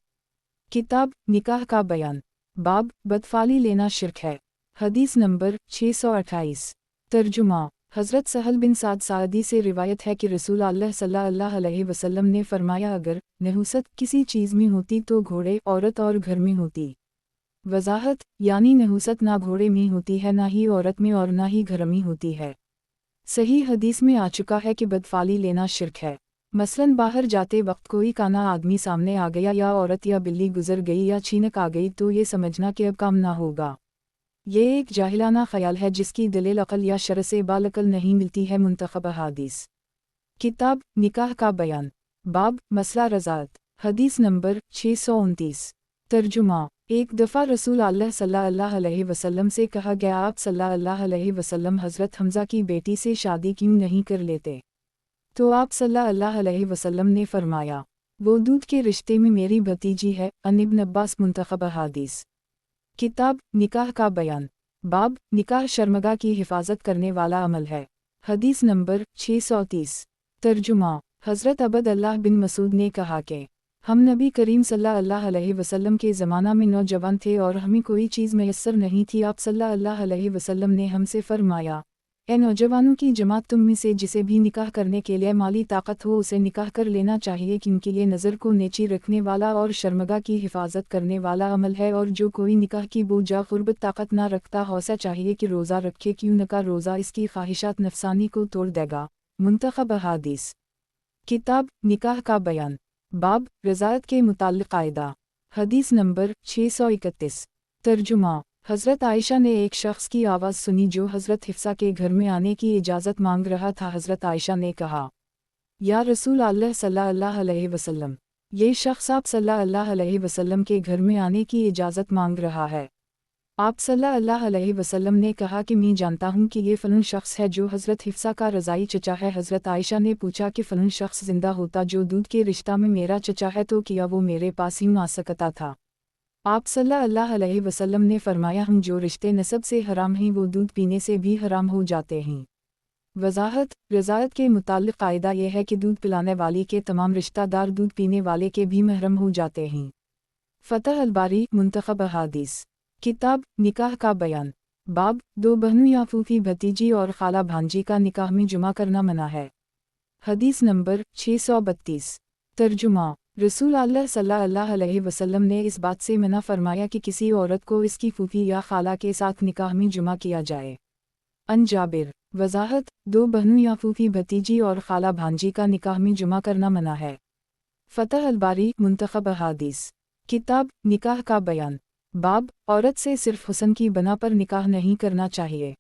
किताब निकाह का बयान। बाब बदफाली लेना शिर्क है। हदीस नंबर 628। तर्जुमा। हज़रत सहल बिन साद सादी से रिवायत है कि रसूल अल्लाह सल्लल्लाहु अलैहि वसल्लम ने फरमाया अगर नहुसत किसी चीज़ में होती तो घोड़े, औरत और घर में होती। वजाहत यानी नहुसत ना घोड़े में होती है, ना ही औरत में, और ना ही घर में होती है। सही हदीस में आ चुका है कि बदफाली लेना शिर्क है। मसलन बाहर जाते वक्त कोई काना आदमी सामने आ गया, या औरत या बिल्ली गुजर गई, या छीनक आ गई, तो ये समझना कि अब काम ना होगा। ये एक जाहिलाना ख्याल है जिसकी दलील अकल या शरअ से बालकल नहीं मिलती है। मुंतखब अहादीस। किताब निकाह का बयान। बाब मसला रज़ात। हदीस नंबर 629। तर्जुमा। एक दफ़ा रसूल अल्लाह सल्लल्लाहु अलैहि वसल्लम से कहा गया आप सल्लल्लाहु अलैहि वसल्लम हज़रत हमज़ा की बेटी से शादी क्यों नहीं कर लेते। तो आप सल्लल्लाहु अलैहि वसल्लम ने फरमाया वो दूध के रिश्ते में मेरी भतीजी है। अन इब्न अब्बास। मुंतखब अहादीस। किताब निकाह का बयान। बाब निकाह शर्मगा की हिफाजत करने वाला अमल है। हदीस नंबर 630। तर्जुमा। हज़रत अबद अल्लाह बिन मसूद ने कहा कि हम नबी करीम सल्लल्लाहु अलैहि वसल्लम के ज़माना में नौजवान थे और हमें कोई चीज़ मैसर नहीं थी। आप सल्लल्लाहु अलैहि वसल्लम ने हमसे फरमाया ए नौजवानों की जमात, तुम में से जिसे भी निकाह करने के लिए माली ताकत हो उसे निकाह कर लेना चाहिए, क्योंकि ये नज़र को नेची रखने वाला और शर्मगा की हिफाजत करने वाला अमल है। और जो कोई निकाह की बोझा क़ुर्बत ताकत ना रखता हो उसे चाहिए कि रोज़ा रखे, क्यों न का रोज़ा इसकी ख्वाहिशात नफसानी को तोड़ देगा। मुंतखब अहादीस। किताब निकाह का बयान। बाब रज़ात के मुताल्लिक़ कायदा। हदीस नंबर 631। तर्जुमा। हज़रत आयशा ने एक शख्स की आवाज़ सुनी जो हज़रत हिफ्सा के घर में आने की इजाज़त मांग रहा था। हज़रत आयशा ने कहा या रसूल अल्लाह सल्लल्लाहु अलैहि वसल्लम, ये शख्स आप सल्लल्लाहु अलैहि वसल्लम के घर में आने की इजाज़त मांग रहा है। आप सल्लल्लाहु अलैहि वसल्लम ने कहा कि मैं जानता हूँ कि ये फ़लन शख्स है जो हज़रत हिफ्सा का रज़ाई चचा है। हज़रत आयशा ने पूछा कि फ़लन शख्स ज़िंदा होता जो दूध के रिश्ता में मेरा चचा है तो क्या वो मेरे पास यूँ आ सकता था। आप सल्लल्लाहु अलैहि वसल्लम ने फरमाया हम जो रिश्ते नसब से हराम हैं वो दूध पीने से भी हराम हो जाते हैं। वजाहत रज़ात के मुताल्लिक़ कायदा यह है कि दूध पिलाने वाली के तमाम रिश्तेदार दूध पीने वाले के भी महरम हो जाते हैं। फ़तह अल-बारी मुंतखब अहादीस। किताब निकाह का बयान। बाब, दो बहनों या फूफी भतीजी और खाला भांजी का निकाह में जुमा करना मना है। हदीस नंबर 632। तर्जुमा। रसूल अल्लाह सल्लल्लाहु अलैहि वसल्लम ने इस बात से मना फरमाया कि किसी औरत को इसकी फूफी या खाला के साथ निकाह में जुमा किया जाए। अन जाबिर। वजाहत, दो बहनों या फूफी भतीजी और खाला भांजी का निकाह में जुमा करना मना है। फतह अल-बारी मुंतखब अहादीस। किताब निकाह का बयान। बाब, औरत से सिर्फ हुस्न की बना पर निकाह नहीं करना चाहिए।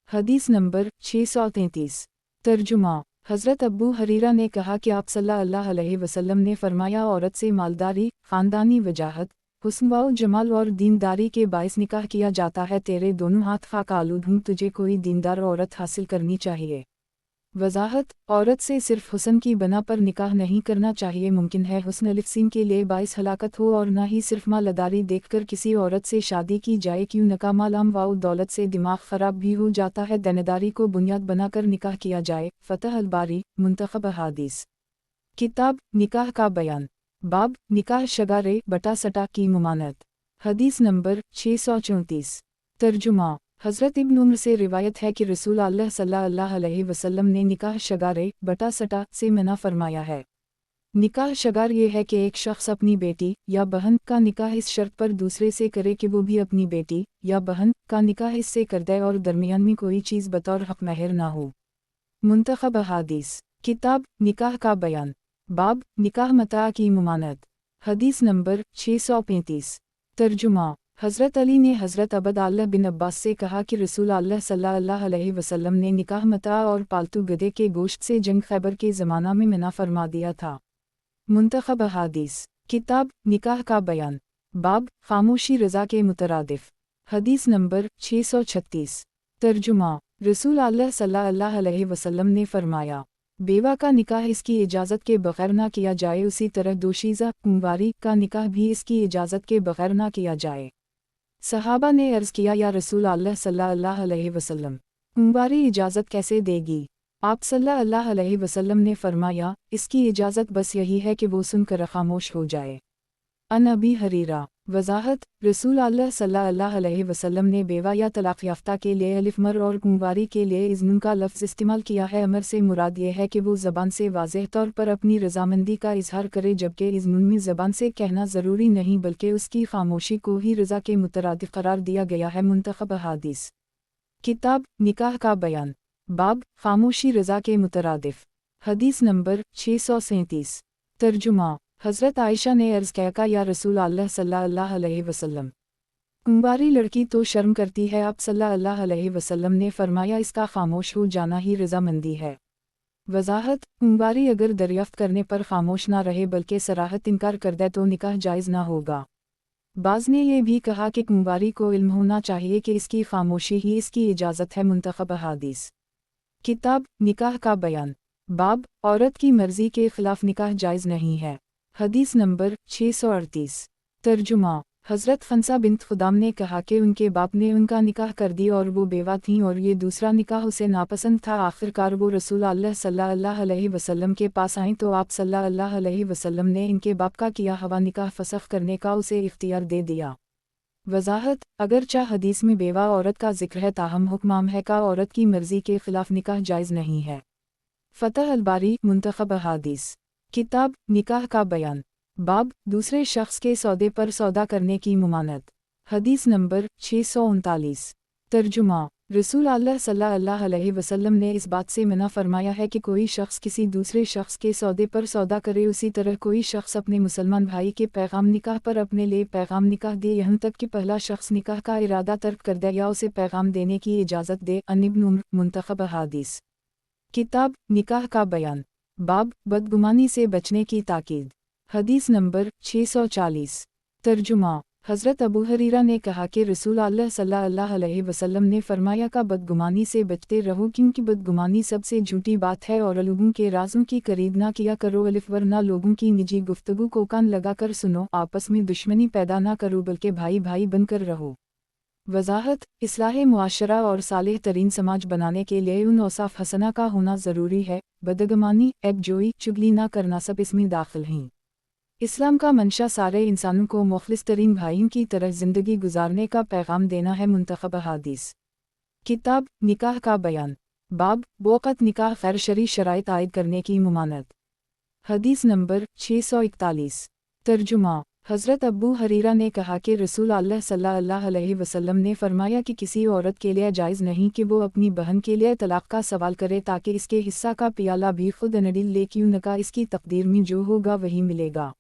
हदीस नंबर 633। तर्जुमा। हज़रत अबू हरीरा ने कहा कि आप सल्लल्लाहु अलैहि वसल्लम ने फरमाया, औरत से मालदारी, ख़ानदानी वजाहत, हुस्न व जमाल और दीनदारी के बाइस निकाह किया जाता है। तेरे दोनों हाथ खाक आलूद हूँ, तुझे कोई दीनदार औरत हासिल करनी चाहिए। वजाहत, औरत से सिर्फ हुस्न की बना पर निकाह नहीं करना चाहिए। मुमकिन है हुस्न लिफ्सीन के लिए बाइस हलाकत हो और न ही सिर्फ मालदारी देखकर किसी औरत से शादी की जाए, क्यों नकामालाम व दौलत से दिमाग ख़राब भी हो जाता है। देनदारी को बुनियाद बनाकर निकाह किया जाए। फतह अल-बारी मुंतखब अहादीस। किताब निकाह का बयान। बाब, निकाह शगारे बटा सटा की मुमानत। हदीस नंबर 634। तर्जुमा। हज़रत इब्न उम्र से रिवायत है कि रसूल अल्लाह सल्लल्लाहु अलैहि वसल्लम ने निकाह शगारे बटा सटा से मना फरमाया है। निकाह शगार ये है कि एक शख्स अपनी बेटी या बहन का निकाह इस शर्त पर दूसरे से करे कि वो भी अपनी बेटी या बहन का निकाह इससे कर दे और दरमियान में कोई चीज़ बतौर हक महर ना हो। मुंतखब अहादीस। किताब निकाह का बयान। बाब, निकाह मता की मुमानत। हदीस नंबर 635। तर्जुमा। हज़रत अली ने हज़रत अब्दुल्लाह बिन अब्बास से कहा कि रसूल अल्लाह सल्लल्लाहु अलैहि वसल्लम ने निकाह मता और पालतू गधे के गोश्त से जंग खैबर के ज़माना में मना फरमा दिया था। मुंतखब अहादीस। किताब निकाह का बयान। बाब, खामोशी रज़ा के मुतरादिफ। हदीस नंबर 636। तर्जुमा। रसूल अल्लाह सल्लल्लाहु अलैहि वसल्लम ने फरमाया, बेवा का निकाह इसकी इजाज़त के बग़ैर ना किया जाए, उसी तरह दोशीज़ा कुंवारी का निकाह भी इसकी इजाज़त के बग़ैर ना किया जाए। सहाबा ने अर्ज़ किया, या रसूल अल्लाह सल्लल्लाहु अलैहि वसल्लम, कुंवारी इजाज़त कैसे देगी? आप सल्लल्लाहु अलैहि वसल्लम ने फरमाया, इसकी इजाज़त बस यही है कि वो सुनकर खामोश हो जाए। अन अबी हरीरा। वजाहत, रसूल अल्लाह सल्लल्लाहु अलैहि वसल्लम ने बेवा या तलाक़ याफ्ता के लिए अलिफ मर और कुंवारी के लिए इज़्न का लफ्ज़ इस्तेमाल किया है। अमर से मुराद ये है कि वो ज़बान से वाज़ेह तौर पर अपनी रज़ामंदी का इजहार करे, जबकि इज़्न में ज़बान से कहना ज़रूरी नहीं बल्कि उसकी खामोशी को ही रज़ा के मुतरादिफ करार दिया गया है। मुंतखब अहादीस। किताब निकाह का बयान। बाब, खामोशी रज़ा के मुतरादिफ। हदीस नंबर 637। तर्जुमा। हज़रत आयशा ने अर्ज़ किया, या रसूल अल्लाह सल्लल्लाहु अलैहि वसल्लम, कुंवारी लड़की तो शर्म करती है। आप सल्लल्लाहु अलैहि वसल्लम ने फरमाया, इसका खामोश हो जाना ही रज़ामंदी है। वजाहत, कुंवारी अगर दरियाफ्त करने पर खामोश ना रहे बल्कि सराहत इनकार कर दे तो निकाह जायज़ ना होगा। बाज़ ने यह भी कहा कि कुंवारी को इल्म होना चाहिए कि इसकी खामोशी ही इसकी इजाज़त है। मुंतखब अहादीस। किताब निकाह का बयान। बाब, औरत की मर्ज़ी के ख़िलाफ़ निकाह जायज़ नहीं है। हदीस नंबर 638। तर्जुमा। हज़रत खंसा बिन्त खुदाम ने कहा कि उनके बाप ने उनका निकाह कर दी और वो बेवा थीं और ये दूसरा निकाह उसे नापसंद था। आखिरकार वो रसूल अल्लाह सल्लल्लाहु अलैहि वसल्लम के पास आईं तो आप सल्लल्लाहु अलैहि वसल्लम ने इनके बाप का किया हवा निकाह फसख करने का उसे इख्तियार दे दिया। वजाहत, अगरचा हदीस में बेवा औरत का जिक्र है, ताहम हुक्म है का औरत की मर्ज़ी के ख़िलाफ़ निकाह जायज़ नहीं है। फतह अल-बारी मुंतखब अहादीस। किताब निकाह का बयान। बाब, दूसरे शख्स के सौदे पर सौदा करने की मुमानत। हदीस नंबर 639। तर्जुमा। रसूल अल्लाह सल्लल्लाहु अलैहि वसल्लम ने इस बात से मना फरमाया है कि कोई शख्स किसी दूसरे शख्स के सौदे पर सौदा करे। उसी तरह कोई शख्स अपने मुसलमान भाई के पैगाम निकाह पर अपने लिए पैगाम निकाह दे, यहाँ तक कि पहला शख्स निकाह का इरादा तर्क कर दे या उसे पैगाम देने की इजाज़त दे। अन इब्न उम्र मुंतखब अहादीस। किताब निकाह का बयान। बाब, बदगुमानी से बचने की ताकीद। हदीस नंबर 640। तर्जुमा। हज़रत अबू हरीरा ने कहा कि रसूल अल्लाह सल्लल्लाहु अलैहि वसल्लम ने फरमाया, का बदगुमानी से बचते रहो, क्योंकि बदगुमानी सबसे झूठी बात है, और लोगों के राज़ों की करीब ना किया करो। अलिफ, वरना लोगों की निजी गुफ्तगू को कान लगा कर सुनो। आपस में दुश्मनी पैदा ना करो बल्कि भाई भाई बनकर रहो। वजाहत, इस्लाह मुआशरा और सालेह तरीन समाज बनाने के लिए उन औसाफ हसना का होना ज़रूरी है। बदगुमानी, ऐब जोई, चुगली ना करना सब इसमें दाखिल हैं। इस्लाम का मंशा सारे इंसानों को मुखलिस तरीन भाइयों की तरह ज़िंदगी गुजारने का पैगाम देना है। मुंतखब अहादीस। किताब निकाह का बयान। बाब बोक़त निकाह ग़ैर शरई शराइत आयद करने की मुमानत। हदीस नंबर 641। तर्जुमा। हज़रत अबू हरीरा ने कहा कि रसूल अल्लाह सल्लल्लाहु अलैहि वसल्लम ने फरमाया कि किसी औरत के लिए जायज़ नहीं कि वो अपनी बहन के लिए तलाक़ का सवाल करे ताकि इसके हिस्सा का पियाला भी खुद नडिल ले, क्यों न का इसकी तकदीर में जो होगा वही मिलेगा।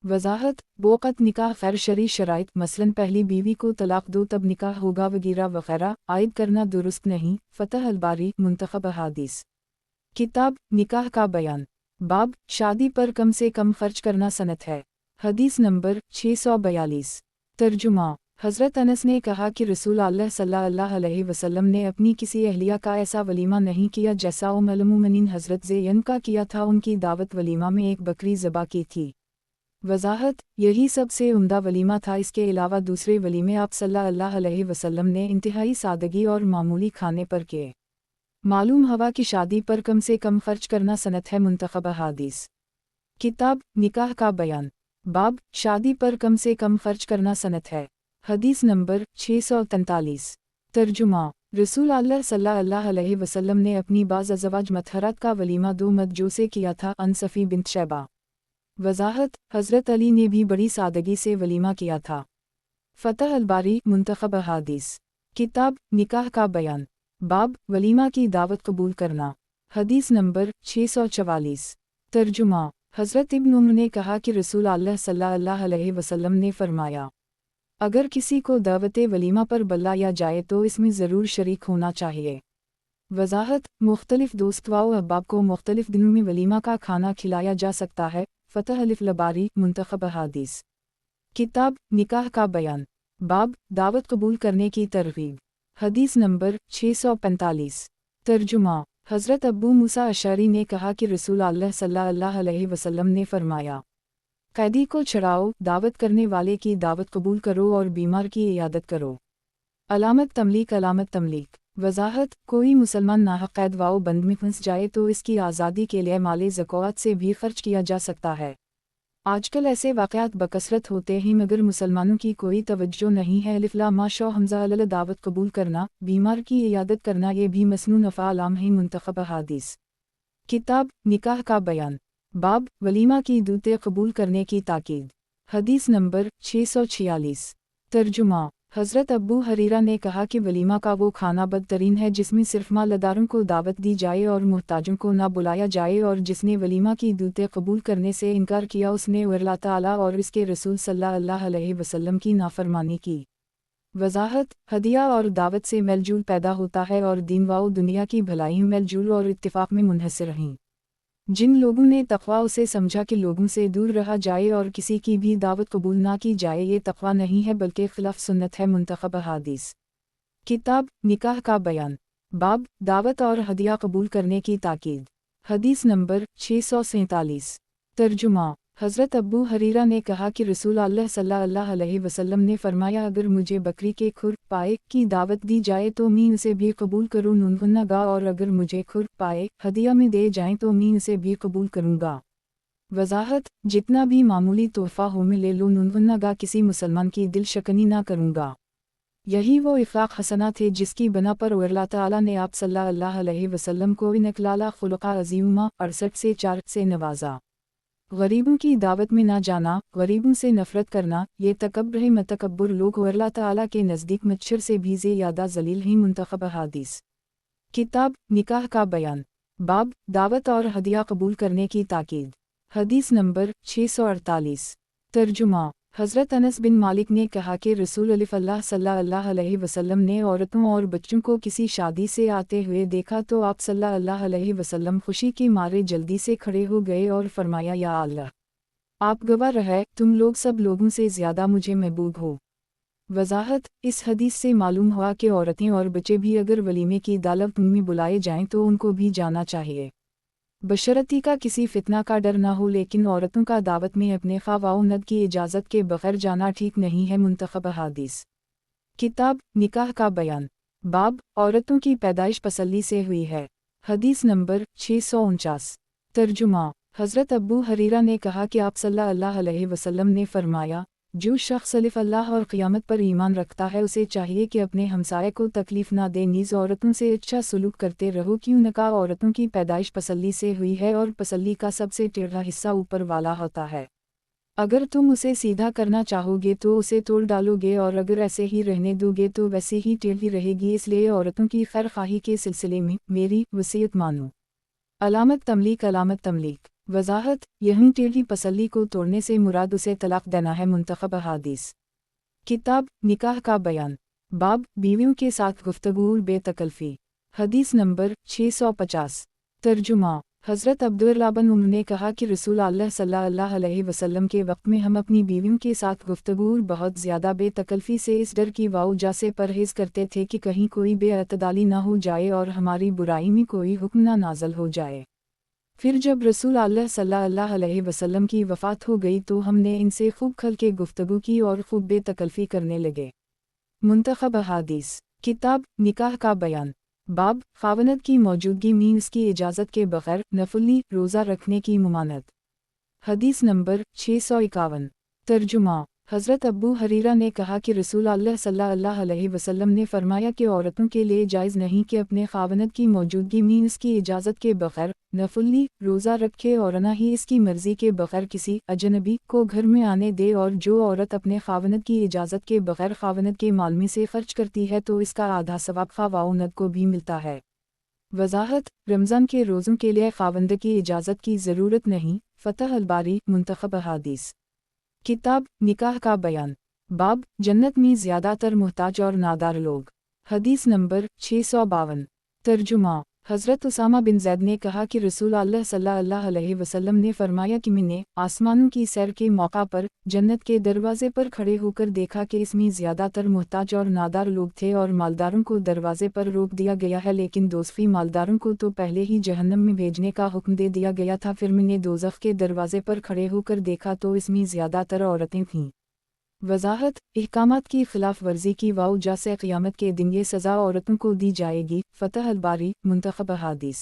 वज़ाहत। बोक़त निकाह ग़ैर शरई शराइत मसलन पहली बीवी को तलाक़ दो तब निकाह होगा वगैरह वगैरह आयद करना दुरुस्त नहीं। फ़तह अल-बारी। मुंतखब अहादीस। किताब निकाह का बयान। बाब शादी पर कम से कम खर्च करना सनत है। हदीस नंबर 642। तर्जुमा। हज़रत अनस ने कहा कि रसूल अल्लाह सल्लल्लाहु अलैहि वसल्लम ने अपनी किसी अहलिया का ऐसा वलीमा नहीं किया जैसा उम्मुल मोमिनीन हज़रत ज़ैनब का किया था। उनकी दावत वलीमा में एक बकरी ज़बा की थी। वज़ाहत। यही सबसे उम्दा वलीमा था। इसके अलावा दूसरे वलीमे आप सल्लल्लाहु अलैहि वसल्लम ने इंतहाई सादगी और मामूली खाने पर किए। मालूम हवा की शादी पर कम से कम खर्च करना सनत है। मुंतखब अहादीस। किताब निकाह का बयान। बाब शादी पर कम से कम खर्च करना सनत है। हदीस नंबर 643। तर्जुमा। रसूल अल्लाह सल्लल्लाहु अलैहि वसल्लम ने अपनी बाज़ अज़वाज मतहरात का वलीमा दो मदजो से किया था। अनसफ़ी बिन्त शैबा। वज़ाहत। हज़रत अली ने भी बड़ी सादगी से वलीमा किया था। फ़तह अल-बारी। मुंतखब अहादीस। किताब निकाह का बयान। बाब वलीमा की दावत कबूल करना। हदीस नंबर 644। तर्जुमा। हज़रत इब्न उम्र ने कहा कि रसूल अल्लाह सल्लल्लाहु अलैहि वसल्लम ने फरमाया, अगर किसी को दावते वलीमा पर बुलाया जाए तो इसमें ज़रूर शरीक होना चाहिए। वज़ाहत। मुख्तलिफ दोस्त व अहबाब को मुख्तलिफ दिनों में वलीमा का खाना खिलाया जा सकता है। फ़तह अल-बारी। मुंतखब अहादीस। किताब निकाह का बयान। बाब दावत कबूल करने की तरगीब। हदीस नंबर 645। तर्जुमा। हज़रत अबू मूसा अशअरी ने कहा कि रसूल अल्लाह सल्लल्लाहु अलैहि वसल्लम ने फरमाया, कैदी को छड़ाओ, दावत करने वाले की दावत कबूल करो और बीमार की इयादत करो। अलामत तमलीक। अलामत तमलीक। वज़ाहत। कोई मुसलमान नाहक कैद व बंद में फंस जाए तो इसकी आज़ादी के लिए माले ज़कात से भी खर्च किया जा सकता है। आजकल ऐसे वाक़यात बकसरत होते हैं मगर मुसलमानों की कोई तवज्जो नहीं है। अलिफ लाम मा शौ हमज़ा अल दावत कबूल करना, बीमार की इयादत करना ये भी मसनून अफ़आल आम हैं। मुंतखब अहादीस। किताब निकाह का बयान। बाब वलीमा की दूते कबूल करने की ताकीद। हदीस नंबर 646। तर्जुमा। हज़रत अबू हरीरा ने कहा कि वलीमा का वो खाना बदतरीन है जिसमें सिर्फ मालदारों को दावत दी जाए और मुहताजों को ना बुलाया जाए, और जिसने वलीमा की दूते कबूल करने से इनकार किया उसने अल्लाह ताला और इसके रसूल सल्लल्लाहु अलैहि वसल्लम की नाफरमानी की। वज़ाहत। हदिया और दावत से मेलजूल पैदा होता है और दीन व दुनिया की भलाई मेलजूल और इत्तिफाक में मुनहसर रहीं। जिन लोगों ने तक़वा उसे समझा कि लोगों से दूर रहा जाए और किसी की भी दावत कबूल ना की जाए, ये तक़वा नहीं है बल्कि खिलाफ सुन्नत है। मुंतखब अहादीस। किताब निकाह का बयान। बाब दावत और हदिया कबूल करने की ताकीद। हदीस नंबर 647। तर्जुमा। हज़रत अबू हरीरा ने कहा कि रसूल अल्लाह सल्लल्लाहु अलैहि वसल्लम ने फरमाया, अगर मुझे बकरी के खुर पाए की दावत दी जाए तो मैं उसे भी कबूल करूँ नूनगा, और अगर मुझे खुर पाए हदिया में दे जाएं तो मैं उसे भी कबूल करूँगा। वज़ाहत। जितना भी मामूली तोहफ़ा हो मैं ले लूँ नूनगा, किसी मुसलमान की दिल शकनी ना करूँगा। यही वो इफ़ाक़ हसना थे जिसकी बना पर अल्लाह ताला ने आप सल्लल्लाहु अलैहि वसल्लम को इनकलाला खुलक़ा अज़ीमा 68 से 4 से नवाजा। गरीबों की दावत में ना जाना, गरीबों से नफ़रत करना, ये तकब्बुर है। मतकब्बुर लोग अल्लाह ताला के नज़दीक मच्छर से भी ज़्यादा ज़लील हैं। मुंतखब अहादीस। किताब निकाह का बयान। बाब दावत और हदिया कबूल करने की ताकीद। हदीस नंबर 648। तर्जुमा। हज़रत अनस बिन मालिक ने कहा कि रसूल अल्लाह सल्लल्लाहु अलैहि वसल्लम ने औरतों और बच्चों को किसी शादी से आते हुए देखा तो आप सल्लल्लाहु अलैहि वसल्लम खुशी के मारे जल्दी से खड़े हो गए और फरमाया, या अल्लाह, आप गवाह रहे, तुम लोग सब लोगों से ज़्यादा मुझे महबूब हो। वज़ाहत। इस हदीस से मालूम हुआ कि औरतें और बच्चे भी अगर वलीमे की दावत में बुलाए जाएं तो उनको भी जाना चाहिए, बशर्ती का किसी फितना का डर ना हो, लेकिन औरतों का दावत में अपने ख़ावाउनद की इजाज़त के बग़ैर जाना ठीक नहीं है। मुंतखब अहादीस। किताब निकाह का बयान। बाब औरतों की पैदाइश पसली से हुई है। हदीस नंबर 649। तर्जुमा। حضرت ابو حریرہ نے کہا کہ آپ صلی اللہ علیہ وسلم نے فرمایا، جو شخص صرف اللہ اور قیامت پر ایمان رکھتا ہے اسے چاہیے کہ اپنے ہمسائے کو تکلیف نہ دے، نیز عورتوں سے اچھا سلوک کرتے رہو، کیوں نکاح عورتوں کی پیدائش پسلی سے ہوئی ہے اور پسلی کا سب سے ٹیڑھا حصہ اوپر والا ہوتا ہے۔ اگر تم اسے سیدھا کرنا چاہو گے تو اسے توڑ ڈالو گے، اور اگر ایسے ہی رہنے دو گے تو ویسے ہی ٹیڑھی رہے گی، اس لیے عورتوں کی خیر خواہی کے سلسلے میں میری وصیت مانو۔ علامت تملیک، علامت تملیک، وضاحت، یہاں ٹیڑھی پسلی کو توڑنے سے مراد اسے طلاق دینا ہے۔ منتخب احادیث، کتاب نکاح کا بیان، باب بیویوں کے ساتھ گفتگو اور بے تکلفی، حدیث نمبر 650۔ ترجمہ، حضرت عبداللہ بن عمر نے کہا کہ رسول اللہ صلی اللہ علیہ وسلم کے وقت میں ہم اپنی بیویوں کے ساتھ گفتگو اور بہت زیادہ بے تکلفی سے اس ڈر کی وجہ سے پرہیز کرتے تھے کہ کہیں کوئی بے اعتدالی نہ ہو جائے اور ہماری برائی میں کوئی حکم نہ نازل ہو جائے۔ پھر جب رسول اللہ صلی اللہ علیہ وسلم کی وفات ہو گئی تو ہم نے ان سے خوب کھل کے گفتگو کی اور خوب بے تکلفی کرنے لگے۔ منتخب احادیث، کتاب نکاح کا بیان، باب خاوند کی موجودگی میں اس کی اجازت کے بغیر نفلی روزہ رکھنے کی ممانعت، حدیث نمبر 651۔ ترجمہ، حضرت ابو حریرہ نے کہا کہ رسول اللہ صلی اللہ علیہ وسلم نے فرمایا کہ عورتوں کے لیے جائز نہیں کہ اپنے خاوند کی موجودگی میں اس کی اجازت کے بغیر نفلی روزہ رکھے، اور نہ ہی اس کی مرضی کے بغیر کسی اجنبی کو گھر میں آنے دے، اور جو عورت اپنے خاوند کی اجازت کے بغیر خاوند کے مال میں سے خرچ کرتی ہے تو اس کا آدھا ثواب خاوند کو بھی ملتا ہے۔ وضاحت، رمضان کے روزوں کے لیے خاوند کی اجازت کی ضرورت نہیں۔ فتح الباری، منتخب احادیث، کتاب نکاح کا بیان، باب جنت میں زیادہ تر محتاج اور نادار لوگ، حدیث نمبر 652۔ ترجمہ، حضرت اسامہ بن زید نے کہا کہ رسول اللہ صلی اللہ علیہ وسلم نے فرمایا کہ میں نے آسمانوں کی سیر کے موقع پر جنت کے دروازے پر کھڑے ہو کر دیکھا کہ اس میں زیادہ تر محتاج اور نادار لوگ تھے، اور مالداروں کو دروازے پر روک دیا گیا ہے، لیکن دوزخی مالداروں کو تو پہلے ہی جہنم میں بھیجنے کا حکم دے دیا گیا تھا۔ پھر میں نے دوزخ کے دروازے پر کھڑے ہو کر دیکھا تو اس میں زیادہ تر عورتیں تھیں۔ وضاحت، احکامات کی خلاف ورزی کی وجہ سے قیامت کے دن یہ سزا عورتوں کو دی جائے گی۔ فتح الباری، منتخب احادیث،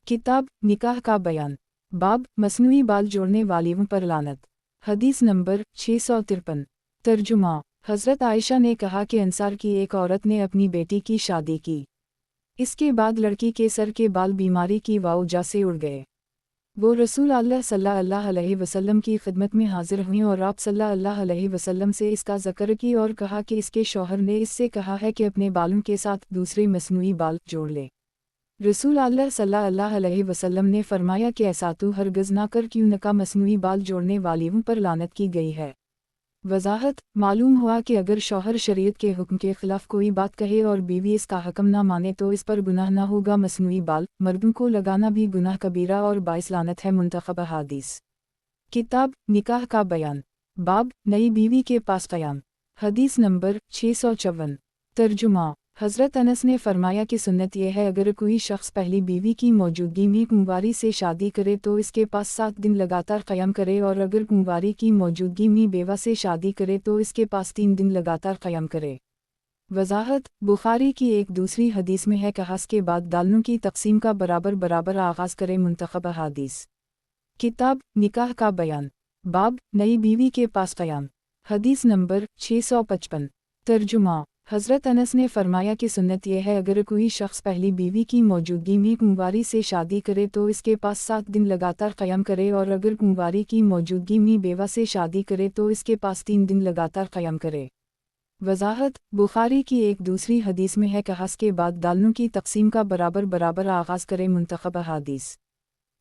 کتاب نکاح کا بیان، باب مصنوعی بال جوڑنے والیوں پر لعنت، حدیث نمبر 653۔ ترجمہ، حضرت عائشہ نے کہا کہ انصار کی ایک عورت نے اپنی بیٹی کی شادی کی، اس کے بعد لڑکی کے سر کے بال بیماری کی وجہ سے اڑ گئے۔ وہ رسول اللہ صلی اللہ علیہ وسلم کی خدمت میں حاضر ہوئیں اور آپ صلی اللہ علیہ وسلم سے اس کا ذکر کی اور کہا کہ اس کے شوہر نے اس سے کہا ہے کہ اپنے بالوں کے ساتھ دوسرے مصنوعی بال جوڑ لے۔ رسول اللہ صلی اللہ علیہ وسلم نے فرمایا کہ ایسا تو ہرگز نہ کر، کیوں نکاح مصنوعی بال جوڑنے والیوں پر لعنت کی گئی ہے۔ وضاحت، معلوم ہوا کہ اگر شوہر شریعت کے حکم کے خلاف کوئی بات کہے اور بیوی اس کا حکم نہ مانے تو اس پر گناہ نہ ہوگا۔ مصنوعی بال مردوں کو لگانا بھی گناہ کبیرہ اور باعث لعنت ہے۔ منتخب احادیث، کتاب نکاح کا بیان، باب نئی بیوی کے پاس قیام، حدیث نمبر 654۔ ترجمہ، حضرت انس نے فرمایا کہ سنت یہ ہے اگر کوئی شخص پہلی بیوی کی موجودگی میں کنواری سے شادی کرے تو اس کے پاس 7 دن لگاتار قیام کرے، اور اگر کنواری کی موجودگی میں بیوہ سے شادی کرے تو اس کے پاس 3 دن لگاتار قیام کرے۔ وضاحت، بخاری کی ایک دوسری حدیث میں ہے کہ حس کے بعد دالنوں کی تقسیم کا برابر برابر آغاز کرے۔ منتخب احادیث، کتاب نکاح کا بیان، باب نئی بیوی کے پاس قیام، حدیث نمبر 655۔ ترجمہ، حضرت انس نے فرمایا کہ سنت یہ ہے اگر کوئی شخص پہلی بیوی کی موجودگی میں کنواری سے شادی کرے تو اس کے پاس 7 دن لگاتار قیام کرے، اور اگر کنواری کی موجودگی میں بیوہ سے شادی کرے تو اس کے پاس 3 دن لگاتار قیام کرے۔ وضاحت، بخاری کی ایک دوسری حدیث میں ہے کہ حس کے بعد دالنوں کی تقسیم کا برابر برابر آغاز کرے۔ منتخب احادیث،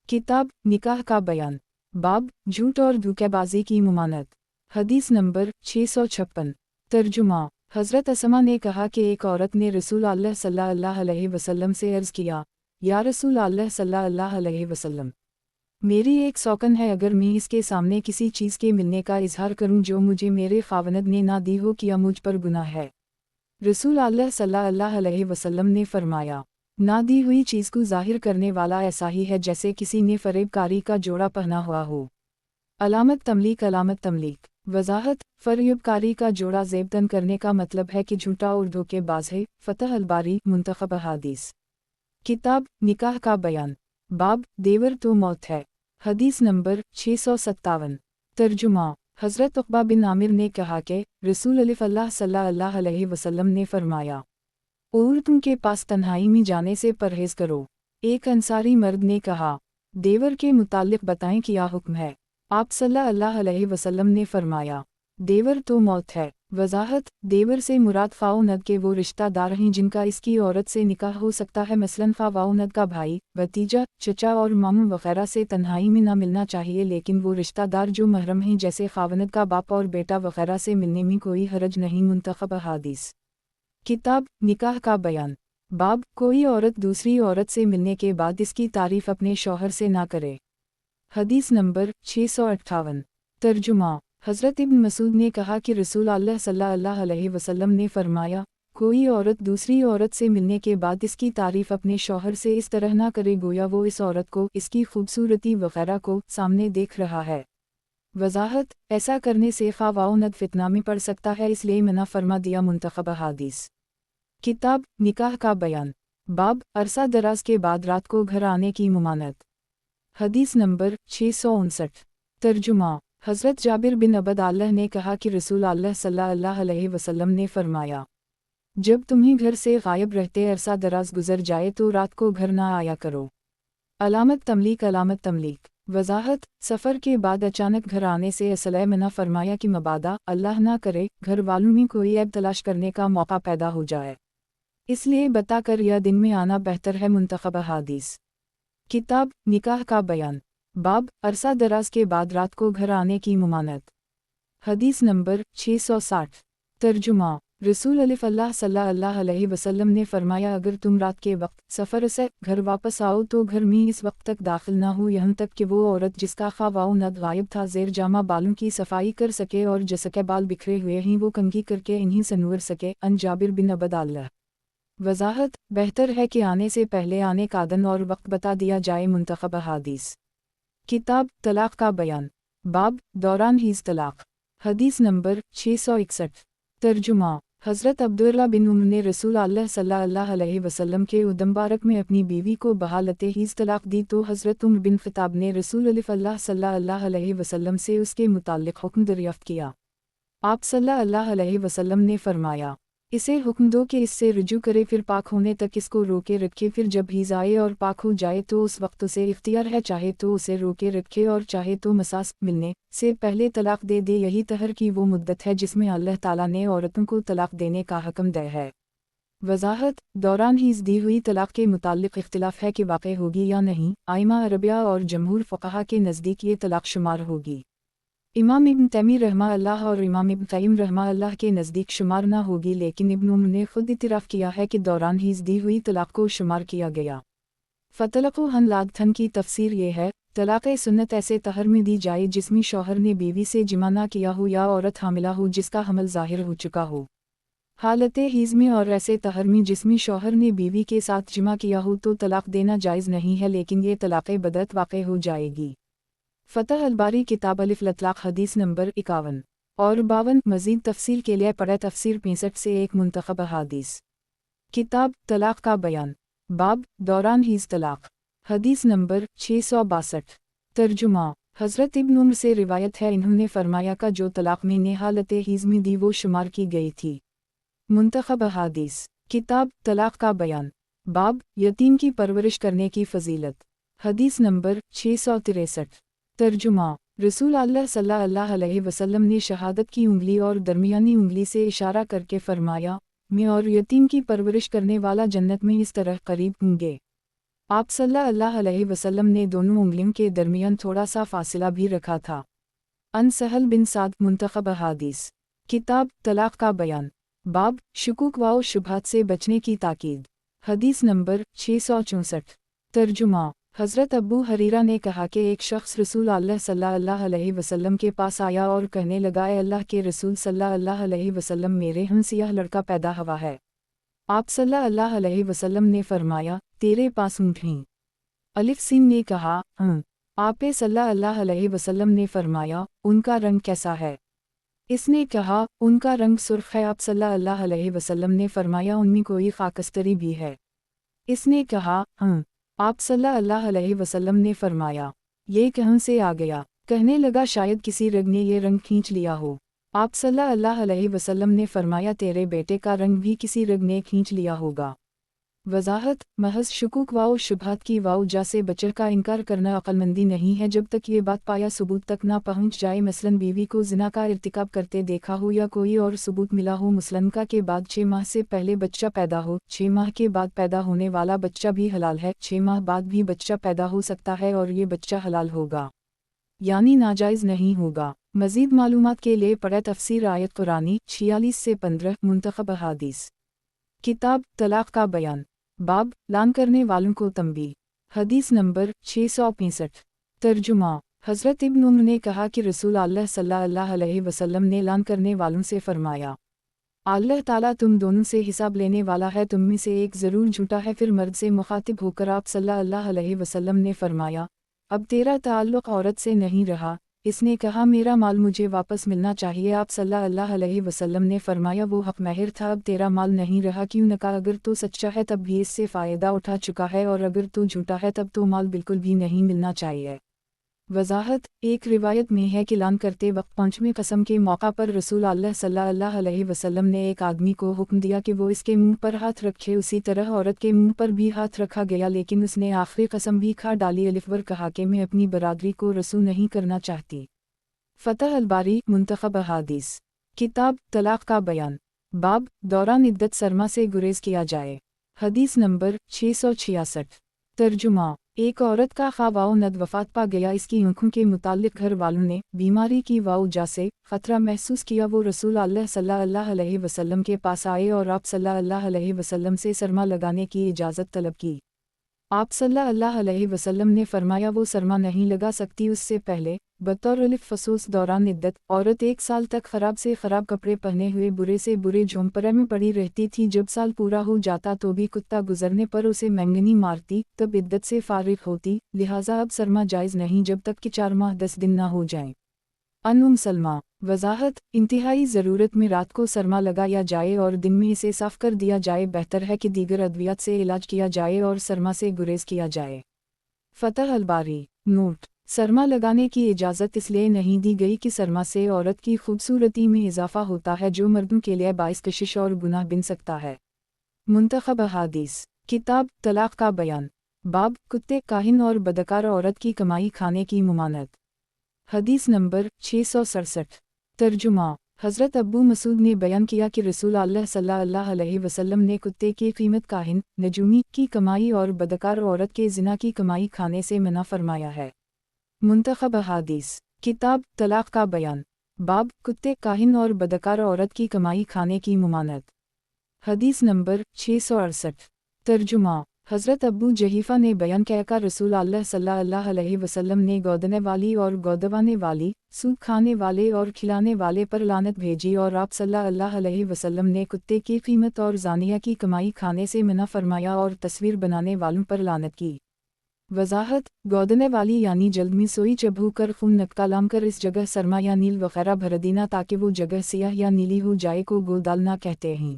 کتاب نکاح کا بیان، باب جھوٹ اور دھوکہ بازی کی ممانعت، حدیث نمبر 656۔ ترجمہ، حضرت اسماء نے کہا کہ ایک عورت نے رسول اللہ صلی اللہ علیہ وسلم سے عرض کیا، یا رسول اللہ صلی اللہ علیہ وسلم، میری ایک سوکن ہے، اگر میں اس کے سامنے کسی چیز کے ملنے کا اظہار کروں جو مجھے میرے خاوند نے نہ دی ہو، کیا مجھ پر گناہ ہے؟ رسول اللہ صلی اللہ علیہ وسلم نے فرمایا، نہ دی ہوئی چیز کو ظاہر کرنے والا ایسا ہی ہے جیسے کسی نے فریب کاری کا جوڑا پہنا ہوا ہو۔ علامت تملیک، علامت تملیک، وضاحت، فریب کاری کا جوڑا زیب تن کرنے کا مطلب ہے کہ جھوٹا اور دھوکے باز ہے۔ فتح الباری، منتخب احادیث، کتاب نکاح کا بیان، باب دیور تو موت ہے، حدیث نمبر 657 ترجمہ حضرت عقبہ بن عامر نے کہا کہ رسول اللہ صلی اللہ علیہ وسلم نے فرمایا، عورتوں کے پاس تنہائی میں جانے سے پرہیز کرو۔ ایک انصاری مرد نے کہا، دیور کے متعلق بتائیں کیا حکم ہے؟ آپ صلی اللہ علیہ وسلم نے فرمایا، دیور تو موت ہے۔ وضاحت: دیور سے مراد خاوند کے وہ رشتہ دار ہیں جن کا اس کی عورت سے نکاح ہو سکتا ہے، مثلاً خاوند کا بھائی، بھتیجا، چچا اور ماموں وغیرہ سے تنہائی میں نہ ملنا چاہیے، لیکن وہ رشتہ دار جو محرم ہیں جیسے خاوند کا باپ اور بیٹا وغیرہ سے ملنے میں کوئی حرج نہیں۔ منتخب احادیث کتاب نکاح کا بیان۔ باب کوئی عورت دوسری عورت سے ملنے کے بعد اس کی تعریف اپنے شوہر سے نہ کرے۔ حدیث نمبر 658 ترجمہ حضرت ابن مسعود نے کہا کہ رسول اللہ صلی اللہ علیہ وسلم نے فرمایا، کوئی عورت دوسری عورت سے ملنے کے بعد اس کی تعریف اپنے شوہر سے اس طرح نہ کرے گویا وہ اس عورت کو، اس کی خوبصورتی وغیرہ کو سامنے دیکھ رہا ہے۔ وضاحت: ایسا کرنے سے خاوند فتنہ میں پڑ سکتا ہے، اس لیے منع فرما دیا۔ منتخب احادیث کتاب نکاح کا بیان۔ باب عرصہ دراز کے بعد رات کو گھر آنے کی ممانعت۔ حدیث نمبر 659 ترجمہ حضرت جابر بن عبد اللہ نے کہا کہ رسول اللہ صلی اللہ علیہ وسلم نے فرمایا، جب تمہیں گھر سے غائب رہتے عرصہ دراز گزر جائے تو رات کو گھر نہ آیا کرو۔ علامت تملیک۔ علامت تملیک وضاحت: سفر کے بعد اچانک گھر آنے سے اصل منع فرمایا کہ مبادا اللہ نہ کرے گھر والوں میں کوئی عیب تلاش کرنے کا موقع پیدا ہو جائے، اس لیے بتا کر یا دن میں آنا بہتر ہے۔ منتخب احادیث کتاب نکاح کا بیان۔ باب عرصہ دراز کے بعد رات کو گھر آنے کی ممانعت۔ حدیث نمبر 660 ترجمہ رسول اللہ صلی اللہ علیہ وسلم نے فرمایا، اگر تم رات کے وقت سفر سے گھر واپس آؤ تو گھر میں اس وقت تک داخل نہ ہو یہاں تک کہ وہ عورت جس کا خاوند غائب تھا زیر جامہ بالوں کی صفائی کر سکے، اور جس کے بال بکھرے ہوئے ہیں وہ کنگھی کر کے انہیں سنور سکے۔ ان جابر بن عبد اللہ۔ وضاحت: بہتر ہے کہ آنے سے پہلے آنے کا دن اور وقت بتا دیا جائے۔ منتخب احادیث کتاب طلاق کا بیان۔ باب دوران حیض طلاق۔ حدیث نمبر 661 ترجمہ حضرت عبداللہ بن عمر نے رسول اللہ صلی اللہ علیہ وسلم کے عہد مبارک میں اپنی بیوی کو بحالت حیض طلاق دی تو حضرت عمر بن خطاب نے رسول اللہ صلی اللہ علیہ وسلم سے اس کے متعلق حکم دریافت کیا۔ آپ صلی اللہ علیہ وسلم نے فرمایا، اسے حکم دو کہ اس سے رجوع کرے، پھر پاک ہونے تک اس کو روکے رکھے، پھر جب حیض آئے اور پاک ہو جائے تو اس وقت اسے اختیار ہے، چاہے تو اسے روکے رکھے اور چاہے تو مساس ملنے سے پہلے طلاق دے دے۔ یہی طہر کی وہ مدت ہے جس میں اللہ تعالیٰ نے عورتوں کو طلاق دینے کا حکم دیا ہے۔ وضاحت: دوران حیض دی ہوئی طلاق کے متعلق اختلاف ہے کہ واقع ہوگی یا نہیں۔ ائمہ عربیہ اور جمہور فقہا کے نزدیک یہ طلاق شمار ہوگی۔ امام ابن تیمیہ رحمہ اللہ اور امام ابن قیم رحمہ اللہ کے نزدیک شمار نہ ہوگی، لیکن ابن عمر نے خود اعتراف کیا ہے کہ دوران حیض دی ہوئی طلاق کو شمار کیا گیا۔ فطلقوہن لعدتن کی تفسیر یہ ہے، طلاق سنت ایسے طہر میں دی جائے جس میں شوہر نے بیوی سے جمع نہ کیا ہو یا عورت حاملہ ہو جس کا حمل ظاہر ہو چکا ہو۔ حالت حیض میں اور ایسے طہر میں جس میں شوہر نے بیوی کے ساتھ جمع کیا ہو تو طلاق دینا جائز نہیں ہے، لیکن یہ طلاق بدعت واقع ہو جائے گی۔ فتح الباری کتاب الف الاطلاق حدیث نمبر 51 اور 52۔ مزید تفصیل کے لیے پڑھیں تفسیر 65 سے 1۔ منتخب احادیث کتاب طلاق کا بیان۔ باب دوران حیض طلاق۔ حدیث نمبر 662 ترجمہ حضرت ابن عمر سے روایت ہے، انہوں نے فرمایا کہ جو طلاق میں نے حالت حیض میں دی وہ شمار کی گئی تھی۔ منتخب احادیث کتاب طلاق کا بیان۔ باب یتیم کی پرورش کرنے کی فضیلت۔ حدیث نمبر 663 ترجمہ رسول اللہ صلی اللہ علیہ وسلم نے شہادت کی انگلی اور درمیانی انگلی سے اشارہ کر کے فرمایا، میں اور یتیم کی پرورش کرنے والا جنت میں اس طرح قریب ہوں گے۔ آپ صلی اللہ علیہ وسلم نے دونوں انگلیوں کے درمیان تھوڑا سا فاصلہ بھی رکھا تھا۔ ان سہل بن سعد۔ منتخب احادیث کتاب طلاق کا بیان۔ باب شکوک و شبہات سے بچنے کی تاکید۔ حدیث نمبر 664 ترجمہ حضرت ابو حریرہ نے کہا کہ ایک شخص رسول اللہ صلی اللہ علیہ وسلم کے پاس آیا اور کہنے لگا، اے اللہ کے رسول صلی اللہ علیہ وسلم، میرے ہم سیاہ لڑکا پیدا ہوا ہے۔ آپ صلی اللہ علیہ وسلم نے فرمایا، تیرے پاس اونٹ ہیں؟ الف سین نے کہا، ہاں۔ آپ صلی اللہ علیہ وسلم نے فرمایا، ان کا رنگ کیسا ہے؟ اس نے کہا، ان کا رنگ سرخ ہے۔ آپ صلی اللہ علیہ وسلم نے فرمایا، ان میں کوئی خاکستری بھی ہے؟ اس نے کہا، ہاں۔ آپ صلی اللہ علیہ وسلم نے فرمایا، ये कहाँ से आ गया? कहने लगा शायद किसी रंग ने ये रंग खींच लिया हो। आप सल्लल्लाहु अलैहि वसल्लम ने फरमाया तेरे बेटे का रंग भी किसी रंग ने खींच लिया होगा। वजाहत, महज शुकूक वाओ शुबहात की वाओ जा से बचर का इनकार करना अक्लमंदी नहीं है जब तक ये बात पाया सबूत तक ना पहुंच जाए। मसलन बीवी को जिना का इर्तिकाब करते देखा हो या कोई और सबूत मिला हो, मुसलनका के बाद 6 माह से पहले बच्चा पैदा हो, 6 माह के बाद पैदा होने वाला बच्चा भी हलाल है, 6 माह बाद भी बच्चा पैदा हो सकता है और ये बच्चा हलाल होगा, यानी नाजायज़ नहीं होगा। मज़ीद मालूमात के लिए पढ़े तफसीर आयत कुरानी 46 से 15 मुंतखब अहादीस। किताब तलाक़ का बयान, बाब लान करने वालों को तंबीह। हदीस नंबर 665। तर्जुमा, हज़रत इब्न उम्र ने कहा कि रसूल अल्लाह सल्लल्लाहु अलैहि वसल्लम ने लान करने वालों से फरमाया, अल्लाह ताला तुम दोनों से हिसाब लेने वाला है, तुम में से एक ज़रूर झूठा है। फिर मर्द से मुखातिब होकर आप सल्लल्लाहु अलैहि वसल्लम ने फरमाया, अब तेरा ताल्लुक़ औरत से नहीं रहा। इसने कहा मेरा माल मुझे वापस मिलना चाहिए। आप सल्लल्लाहु अलैहि वसल्लम ने फरमाया वो हक़ महर था, अब तेरा माल नहीं रहा। क्यों न कहा अगर तो सच्चा है तब भी इससे फ़ायदा उठा चुका है और अगर तो झूठा है तब तो माल बिल्कुल भी नहीं मिलना चाहिए। वजाहत, एक रिवायत में है कि लान करते वक्त पांचवें कसम के मौका पर रसूल अल्लाह सल्लल्लाहु अलैहि वसल्लम ने एक आदमी को हुक्म दिया कि वो इसके मुंह पर हाथ रखे। उसी तरह औरत के मुंह पर भी हाथ रखा गया, लेकिन उसने आखिरी कसम भी खा डाली। अलिफवर कहा कि मैं अपनी बरादरी को रसूल नहीं करना चाहती। फ़तह अल-बारी मुंतखब अहादीस। किताब तलाक़ का बयान, बाब दौरान इद्दत सरमा से गुरेज किया जाए। हदीस नंबर 666। तर्जुमा, एक औरत का ख्वाब आओ नद वफ़ात पा गया। इसकी आँखों के मुतालिक घर वालों ने बीमारी की वाओ जा से ख़तरा महसूस किया। वो रसूल अल्लाह सल्लल्लाहु अलैहि वसल्लम के पास आए और आप सल्लल्लाहु अलैहि वसल्लम से सरमा लगाने की इजाज़त तलब की। आप सल्लल्लाहु अलैहि वसल्लम ने फरमाया वो सरमा नहीं लगा सकती। उससे पहले बतौर अलिफ फसूस दौरान इद्दत औरत 1 साल तक ख़राब से ख़राब कपड़े पहने हुए बुरे से बुरे झोंपड़े में पड़ी रहती थी। जब साल पूरा हो जाता तो भी कुत्ता गुजरने पर उसे मैंगनी मारती, तब इद्दत से फारिग होती। लिहाजा अब सरमा जायज़ नहीं जब तक कि 4 माह 10 दिन ना हो जाएं। उम्म सलमा, वजाहत, इंतहाई ज़रूरत में रात को सरमा लगाया जाए और दिन में इसे साफ़ कर दिया जाए। बेहतर है कि दीगर अद्वियात से इलाज किया जाए और सरमा से गुरेज किया जाए। फ़तह अल-बारी। नोट, सरमा लगाने की इजाज़त इसलिए नहीं दी गई कि सरमा से औरत की खूबसूरती में इजाफ़ा होता है जो मर्दों के लिए बाइस कशिश और गुनाह बन सकता है। मुंतखब अहादीस। किताब तलाक़ का बयान, बाब कुत्ते काहिन और बदकार औरत की कमाई खाने की मुमानत। हदीस नंबर 667। तर्जुमा, हज़रत अब्बू मसूद ने बयान किया कि रसूल अल्लाह सल्लल्लाहु अलैहि वसल्लम ने कुत्ते की कीमत काहिन नजूमी की कमाई और बदकार औरत के ज़िना की कमाई खाने से मना फरमाया है। मुंतखब अहादीस। किताब तलाक़ का बयान, बाब कुत्ते काहिन और बदकार औरत की कमाई खाने की मुमानत। हदीस नंबर 668। तर्जुमा, हज़रत अब्बू जहीफ़ा ने बयान किया रसूल अल्लाह सल्लल्लाहु अलैहि वसल्लम ने गौदने वाली और गौदवाने वाली, सूद खाने वाले और खिलाने वाले पर लानत भेजी और आप सल्लल्लाहु अलैहि वसल्लम ने कुत्ते की कीमत और ज़ानिया की कमाई खाने से मना फरमाया और तस्वीर बनाने वालों पर लानत की। वजाहत, गौदने वाली यानी जल्द में सोई चबू कर खून नक्कालाम कर इस जगह सरमा या नील वगैरह भर देना ताकि वो जगह सियाह या नीली हो जाए को गोदालना कहते हैं।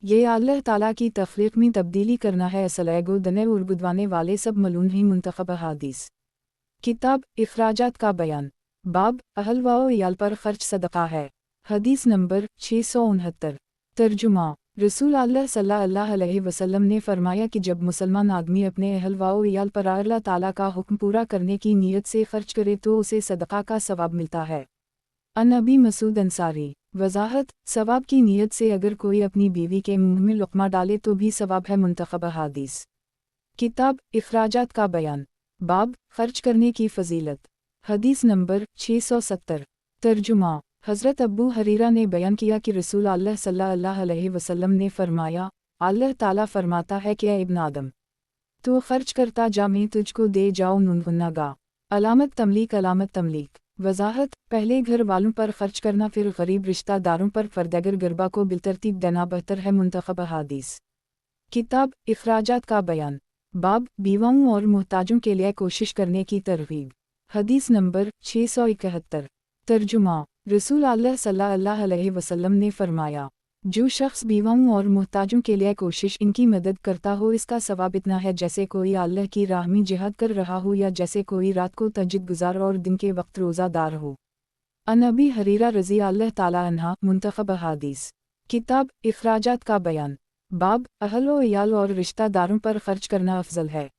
ये अल्लाह ताला की तख्लीक में तब्दीली करना है। असल गोदने और गुदवाने वाले सब मलून ही। मुंतखब अहादीस। किताब इखराजात का बयान, बाब अहल व इयाल पर खर्च सदका है। हदीस नंबर 669। तर्जुमा, रसूल अल्लाह सल्लल्लाहु अलैहि वसल्लम ने फरमाया कि जब मुसलमान आदमी अपने अहल व इयाल पर अल्लाह ताला का हुक्म पूरा करने की नीयत से खर्च करे तो उसे सदका का सवाब मिलता है। अन अबी मसूद अंसारी। वजाहत, सवाब की नीयत से अगर कोई अपनी बीवी के मुंह में लुक़मा डाले तो भी सवाब है। मुंतखब अहादीस। किताब इखराजात का बयान, बाब खर्च करने की फ़जीलत। हदीस नंबर 670। तर्जुमा, हज़रत अब्बू हरीरा ने बयान किया कि रसूल अल्लाह सल्लल्लाहु अलैहि वसल्लम ने फरमाया, अल्लाह ताला फरमाता है कि इब्न आदम तो खर्च करता जा, मैं तुझको दे जाऊँ नुनगा। अलामत तमलीक। अलामत तमलीक। वजाहत, पहले घर वालों पर खर्च करना फिर गरीब रिश्तेदारों पर फर्दगर गरबा को बिलतरतीब देना बेहतर है। मुंतखब अहादीस। किताब इखराजात का बयान, बाब बीवाओं और मोहताजों के लिए कोशिश करने की तरगीब। हदीस नंबर 671। तर्जुमा, रसूल अल्लाह सल्लल्लाहु अलैहि वसल्लम ने फरमाया, जो शख्स बीवाओं और मुहताजों के लिए कोशिश इनकी मदद करता हो इसका सवाब इतना है जैसे कोई अल्लाह की राह में जिहाद कर रहा हो या जैसे कोई रात को तहज्जुद गुजार और दिन के वक्त रोज़ादार हो। अन अबी हरीरा रज़ी अल्लाह ताला अन्हा मुंतखब हदीस। किताब इखराजात का बयान। बाब अहल व इयाल और रिश्तेदारों पर खर्च करना अफजल है।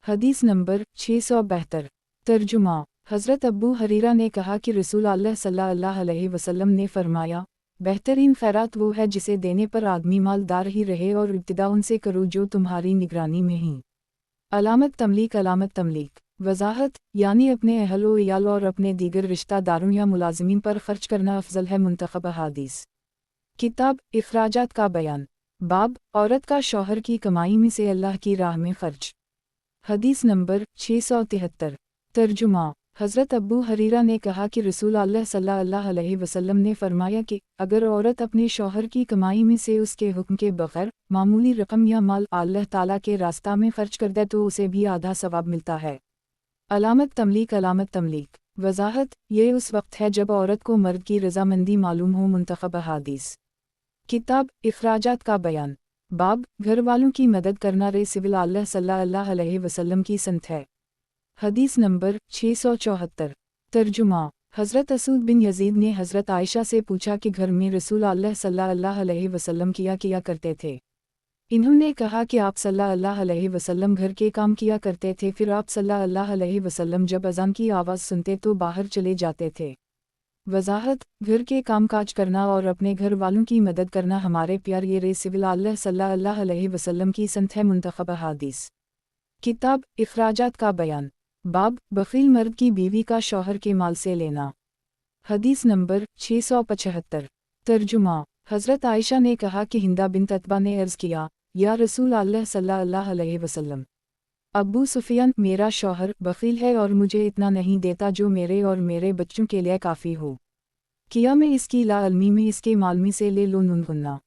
हदीस नंबर 672। तर्जुमा। हज़रत अबू हरीरा ने कहा कि रसूल अल्लाह सल्लल्लाहु अलैहि वसल्लम ने फरमाया, बेहतरीन खैरात वो है जिसे देने पर आदमी मालदार ही रहे और इब्तिदा उनसे करो जो तुम्हारी निगरानी में ही। अलामत तमलीक वजाहत यानी अपने अहल व इयाल और अपने दीगर रिश्तेदारों या मुलाजिमीन पर खर्च करना अफजल है। मुंतखब हदीस। किताब इखराजात का बयान। बाब औरत का शौहर की कमाई में से अल्लाह की राह में खर्च। हदीस नंबर 673। तर्जुमा। हज़रत अबू हरीरा ने कहा कि रसूल अल्लाह सल्लल्लाहु अलैहि वसल्लम ने फरमाया कि अगर औरत अपने शौहर की कमाई में से उसके हुक्म के बगैर मामूली रकम या माल अल्लाह ताला के रास्ता में खर्च कर दे तो उसे भी आधा सवाब मिलता है। अलामत तमलीक वजाहत ये उस वक्त है जब औरत को मर्द की रजामंदी मालूम हो। मुंतखब हदीस। किताब इखराजात का बयान। बाब घर वालों की मदद करना रसूल अल्लाह सल्लल्लाहु अलैहि वसल्लम की संत है। हदीस नंबर 674। तर्जुमा। हज़रत असूद बिन यजीद ने हज़रत आयशा से पूछा कि घर में रसूल अल्लाह सल्लल्लाहु अलैहि वसल्लम किया करते थे। इन्होंने कहा कि आप सल्लल्लाहु अलैहि वसल्लम घर के काम किया करते थे, फिर आप सल्लल्लाहु अलैहि वसल्लम जब अज़ान की आवाज़ सुनते तो बाहर चले जाते थे। वजाहत घर के कामकाज करना और अपने घर वालों की मदद करना हमारे प्यारे रसूल अल्लाह सल्लल्लाहु अलैहि वसल्लम की संत है। मुंतखब हदीस। किताब इखराजात का बयान। बाब बखील मर्द की बीवी का शौहर के माल से लेना। हदीस नंबर 675। तर्जुमा। हज़रत आयशा ने कहा कि हिंदा बिन्त अतबा ने अर्ज़ किया, या रसूल अल्लाह सल्लल्लाहु अलैहि वसल्लम, अबू सुफियान मेरा शौहर बखील है और मुझे इतना नहीं देता जो मेरे और मेरे बच्चों के लिए काफ़ी हो। किया मैं इसकी लालमी में इसके मालमी से ले लो नुनगुन्ना।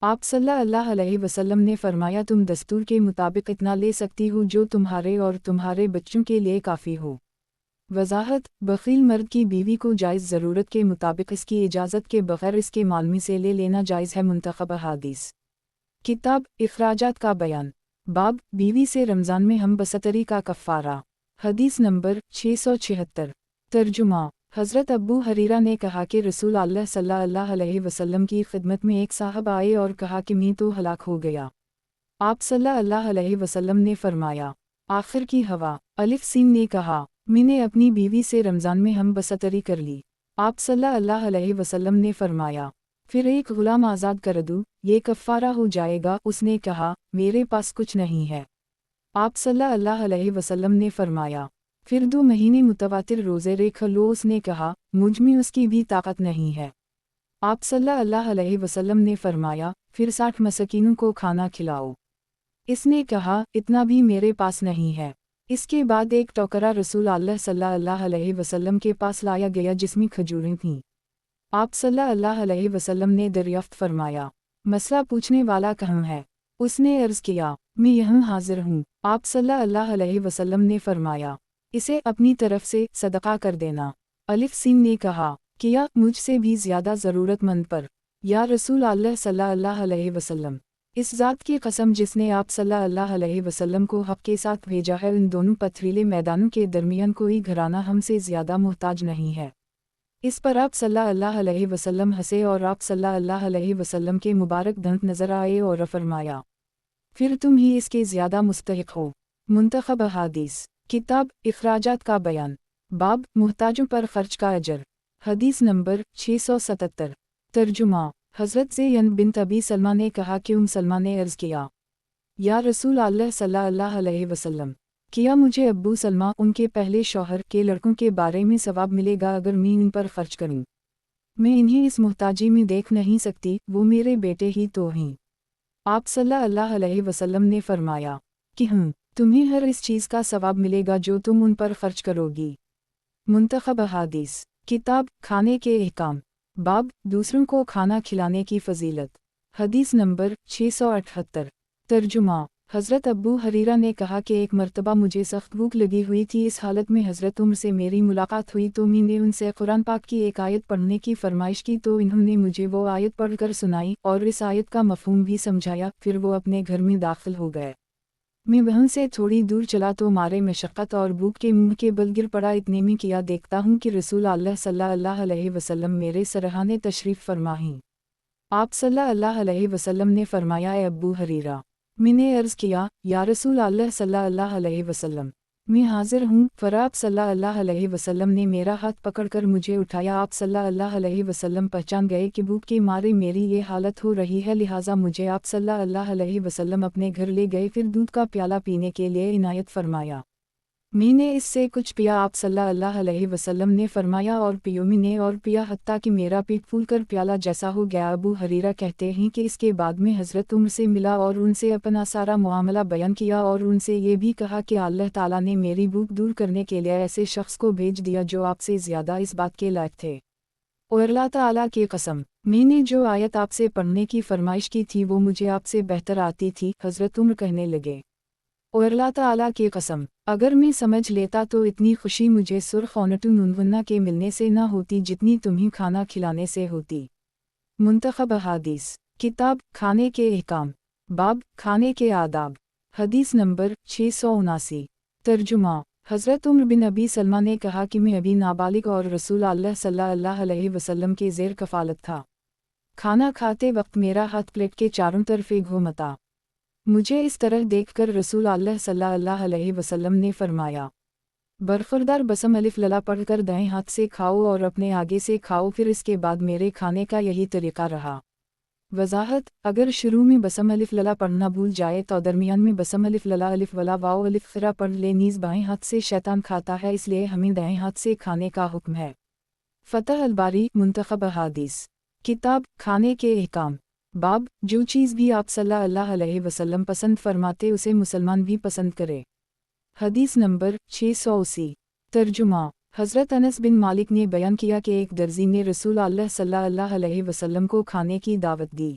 आप सल्लल्लाहु अलैहि वसल्लम ने फरमाया तुम दस्तूर के मुताबिक इतना ले सकती हो जो तुम्हारे और तुम्हारे बच्चों के लिए काफ़ी हो। वजाहत बखील मर्द की बीवी को जायज़ ज़रूरत के मुताबिक इसकी इजाज़त के बग़ैर इसके मालमी से ले लेना जायज़ है। मुंतखब हदीस। किताब इखराजात का बयान। बाब बीवी से रमज़ान में हम बसतरी का कफ़ारा। हदीस नंबर 676। तर्जुमा। हज़रत अबू हरीरा ने कहा कि रसूल अल्लाह सल्लल्लाहु अलैहि वसल्लम की खिदमत में एक साहब आए और कहा कि मैं तो हलाक हो गया। आप सल्लल्लाहु अलैहि वसल्लम ने फरमाया, आखिर की हवा। अलिफ सीन ने कहा, मैंने अपनी बीवी से रमज़ान में हम बसतरी कर ली। आप सल्लल्लाहु अलैहि वसल्लम ने फरमाया, फिर एक गुलाम आज़ाद कर दूँ, ये कफ़ारा हो जाएगा। उसने कहा, मेरे पास कुछ नहीं है। आप सल्लल्लाहु अलैहि वसल्लम ने फरमाया, फिर 2 महीने मुतवातिर रोज़े रख लो। उसने कहा, मुझ में उसकी भी ताकत नहीं है। आप सल्लल्लाहु अलैहि वसल्लम ने फरमाया, फिर 60 मसकीनों को खाना खिलाओ। इसने कहा, इतना भी मेरे पास नहीं है। इसके बाद एक टोकरा रसूल अल्लाह सल्लल्लाहु अलैहि वसल्लम के पास लाया गया जिसमें खजूरें थीं। आप सल्लल्लाहु अलैहि वसल्लम ने दरियाफ्त फरमाया, मसला पूछने वाला कहाँ है? उसने अर्ज़ किया, मैं यहाँ हाजिर हूँ। आप सल्लल्लाहु अलैहि वसल्लम ने फरमाया, इसे अपनी तरफ से सदका कर देना। अलिफ सीन ने कहा, किया मुझसे भी ज़्यादा ज़रूरतमंद पर। या रसूल अल्लाह सल्लल्लाहु अलैहि वसल्लम, इस ज़ात की कसम जिसने आप सल्लल्लाहु अलैहि वसल्लम को हक़ के साथ भेजा है, इन दोनों पथरीले मैदानों के दरमियान कोई घराना हमसे ज़्यादा मोहताज नहीं है। इस पर आप सल्लल्लाहु अलैहि वसल्लम हंसे और आप सल्लल्लाहु अलैहि वसल्लम के मुबारक दंत नज़र आए और फरमाया, फिर तुम ही इसके ज़्यादा मुस्तहिक़ हो। मुंतखब हदीस। किताब इखराजात का बयान। बाब मुहताजों पर खर्च का अजर। हदीस नंबर 677। तर्जुमा। हज़रत ज़ैनब बिन्त अबी सलमा ने कहा कि सलमा ने अर्ज़ किया, या रसूल अल्लाह सल्लल्लाहु अलैहि वसल्लम, किया मुझे अब्बू सलमा उनके पहले शौहर के लड़कों के बारे में सवाब मिलेगा अगर मैं इन पर खर्च करूं? मैं इन्हें इस मुहताजी में देख नहीं सकती, वो मेरे बेटे ही तो हैं। आप सल्लल्लाहु अलैहि वसल्लम ने फरमाया कि तुम्हें हर इस चीज़ का सवाब मिलेगा जो तुम उन पर खर्च करोगी। मुंतखब हदीस। किताब खाने के अहकाम। बाब दूसरों को खाना खिलाने की फजीलत। हदीस नंबर 678। तर्जुमा। حضرت ابو حریرہ نے کہا کہ ایک مرتبہ مجھے سخت بھوک لگی ہوئی تھی، اس حالت میں حضرت عمر سے میری ملاقات ہوئی تو میں نے ان سے قرآن پاک کی ایک آیت پڑھنے کی فرمائش کی تو انہوں نے مجھے وہ آیت پڑھ کر سنائی اور اس آیت کا مفہوم بھی سمجھایا، پھر وہ اپنے گھر میں داخل ہو گئے۔ میں وہاں سے تھوڑی دور چلا تو مارے مشقت اور بھوک کے منہ کے بل گر پڑا، اتنے میں کیا دیکھتا ہوں کہ رسول اللہ صلی اللہ علیہ وسلم میرے سرحانے تشریف فرما ہیں۔ آپ صلی اللہ علیہ وسلم نے فرمایا، اے ابو حریرہ۔ میں نے عرض کیا، یا رسول اللہ صلی اللہ علیہ وسلم، میں حاضر ہوں۔ پھر آپ صلی اللہ علیہ وسلم نے میرا ہاتھ پکڑ کر مجھے اٹھایا۔ آپ صلی اللہ علیہ وسلم پہچان گئے کہ بھوک کے مارے میری یہ حالت ہو رہی ہے، لہٰذا مجھے آپ صلی اللہ علیہ وسلم اپنے گھر لے گئے، پھر دودھ کا پیالہ پینے کے لیے عنایت فرمایا۔ میں نے اس سے کچھ پیا، آپ صلی اللہ علیہ وسلم نے فرمایا اور پیو، میں نے اور پیا حتیٰ کہ میرا پیٹ پھول کر پیالہ جیسا ہو گیا۔ ابو حریرہ کہتے ہیں کہ اس کے بعد میں حضرت عمر سے ملا اور ان سے اپنا سارا معاملہ بیان کیا اور ان سے یہ بھی کہا کہ اللہ تعالیٰ نے میری بھوک دور کرنے کے لیے ایسے شخص کو بھیج دیا جو آپ سے زیادہ اس بات کے لائق تھے، اور اللہ تعالیٰ کی قسم، میں نے جو آیت آپ سے پڑھنے کی فرمائش کی تھی وہ مجھے آپ سے بہتر آتی تھی۔ حضرت عمر کہنے لگے، اور اللہ تعالیٰ کی قسم، اگر میں سمجھ لیتا تو اتنی خوشی مجھے سرخ اونٹ نونونا کے ملنے سے نہ ہوتی جتنی تمہیں کھانا کھلانے سے ہوتی۔ منتخب احادیث، کتاب کھانے کے احکام، باب کھانے کے آداب، حدیث نمبر 679۔ ترجمہ، حضرت عمر بن ابی سلمہ نے کہا کہ میں ابھی نابالغ اور رسول اللہ صلی اللہ علیہ وسلم کے زیر کفالت تھا۔ کھانا کھاتے وقت میرا ہاتھ پلیٹ کے چاروں طرف گھومتا۔ مجھے اس طرح دیکھ کر رسول اللہ صلی اللہ علیہ وسلم نے فرمایا، برخوردار بسم الف للا پڑھ کر دائیں ہاتھ سے کھاؤ اور اپنے آگے سے کھاؤ، پھر اس کے بعد میرے کھانے کا یہی طریقہ رہا۔ وضاحت، اگر شروع میں بسم الف للا پڑھنا بھول جائے تو درمیان میں بسم الف للا الف ولا واو الف خرا پڑھ لے، نیز بائیں ہاتھ سے شیطان کھاتا ہے، اس لیے ہمیں دائیں ہاتھ سے کھانے کا حکم ہے۔ فتح الباری، منتخب احادیث، کتاب کھانے کے احکام، باب جو چیز بھی آپ صلی اللہ علیہ وسلم پسند فرماتے اسے مسلمان بھی پسند کرے۔ حدیث نمبر 680۔ ترجمہ، حضرت انس بن مالک نے بیان کیا کہ ایک درزی نے رسول اللہ صلی اللہ علیہ وسلم کو کھانے کی دعوت دی۔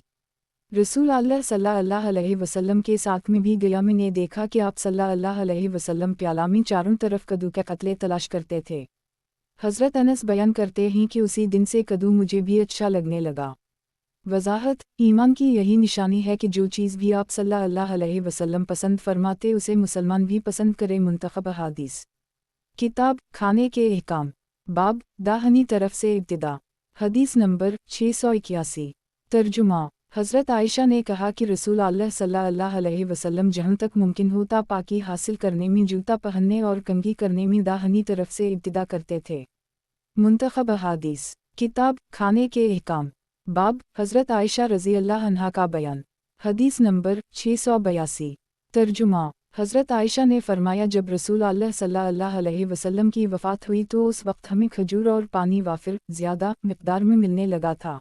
رسول اللہ صلی اللہ علیہ وسلم کے ساتھ میں بھی گیا، میں نے دیکھا کہ آپ صلی اللہ علیہ وسلم پیالہ میں چاروں طرف کدو کے قطلے تلاش کرتے تھے۔ حضرت انس بیان کرتے ہیں کہ اسی دن سے کدو مجھے بھی اچھا لگنے لگا۔ وضاحت، ایمان کی یہی نشانی ہے کہ جو چیز بھی آپ صلی اللہ علیہ وسلم پسند فرماتے اسے مسلمان بھی پسند کرے۔ منتخب احادیث، کتاب کھانے کے احکام، باب داہنی طرف سے ابتدا، حدیث نمبر 681۔ ترجمہ، حضرت عائشہ نے کہا کہ رسول اللہ صلی اللہ علیہ وسلم جہاں تک ممکن ہوتا پاکی حاصل کرنے میں، جوتا پہننے اور کنگھی کرنے میں داہنی طرف سے ابتدا کرتے تھے۔ منتخب احادیث، کتاب کھانے کے احکام، باب حضرت عائشہ رضی اللہ عنہا کا بیان، حدیث نمبر 682۔ ترجمہ، حضرت عائشہ نے فرمایا، جب رسول اللہ صلی اللہ علیہ وسلم کی وفات ہوئی تو اس وقت ہمیں کھجور اور پانی وافر زیادہ مقدار میں ملنے لگا تھا۔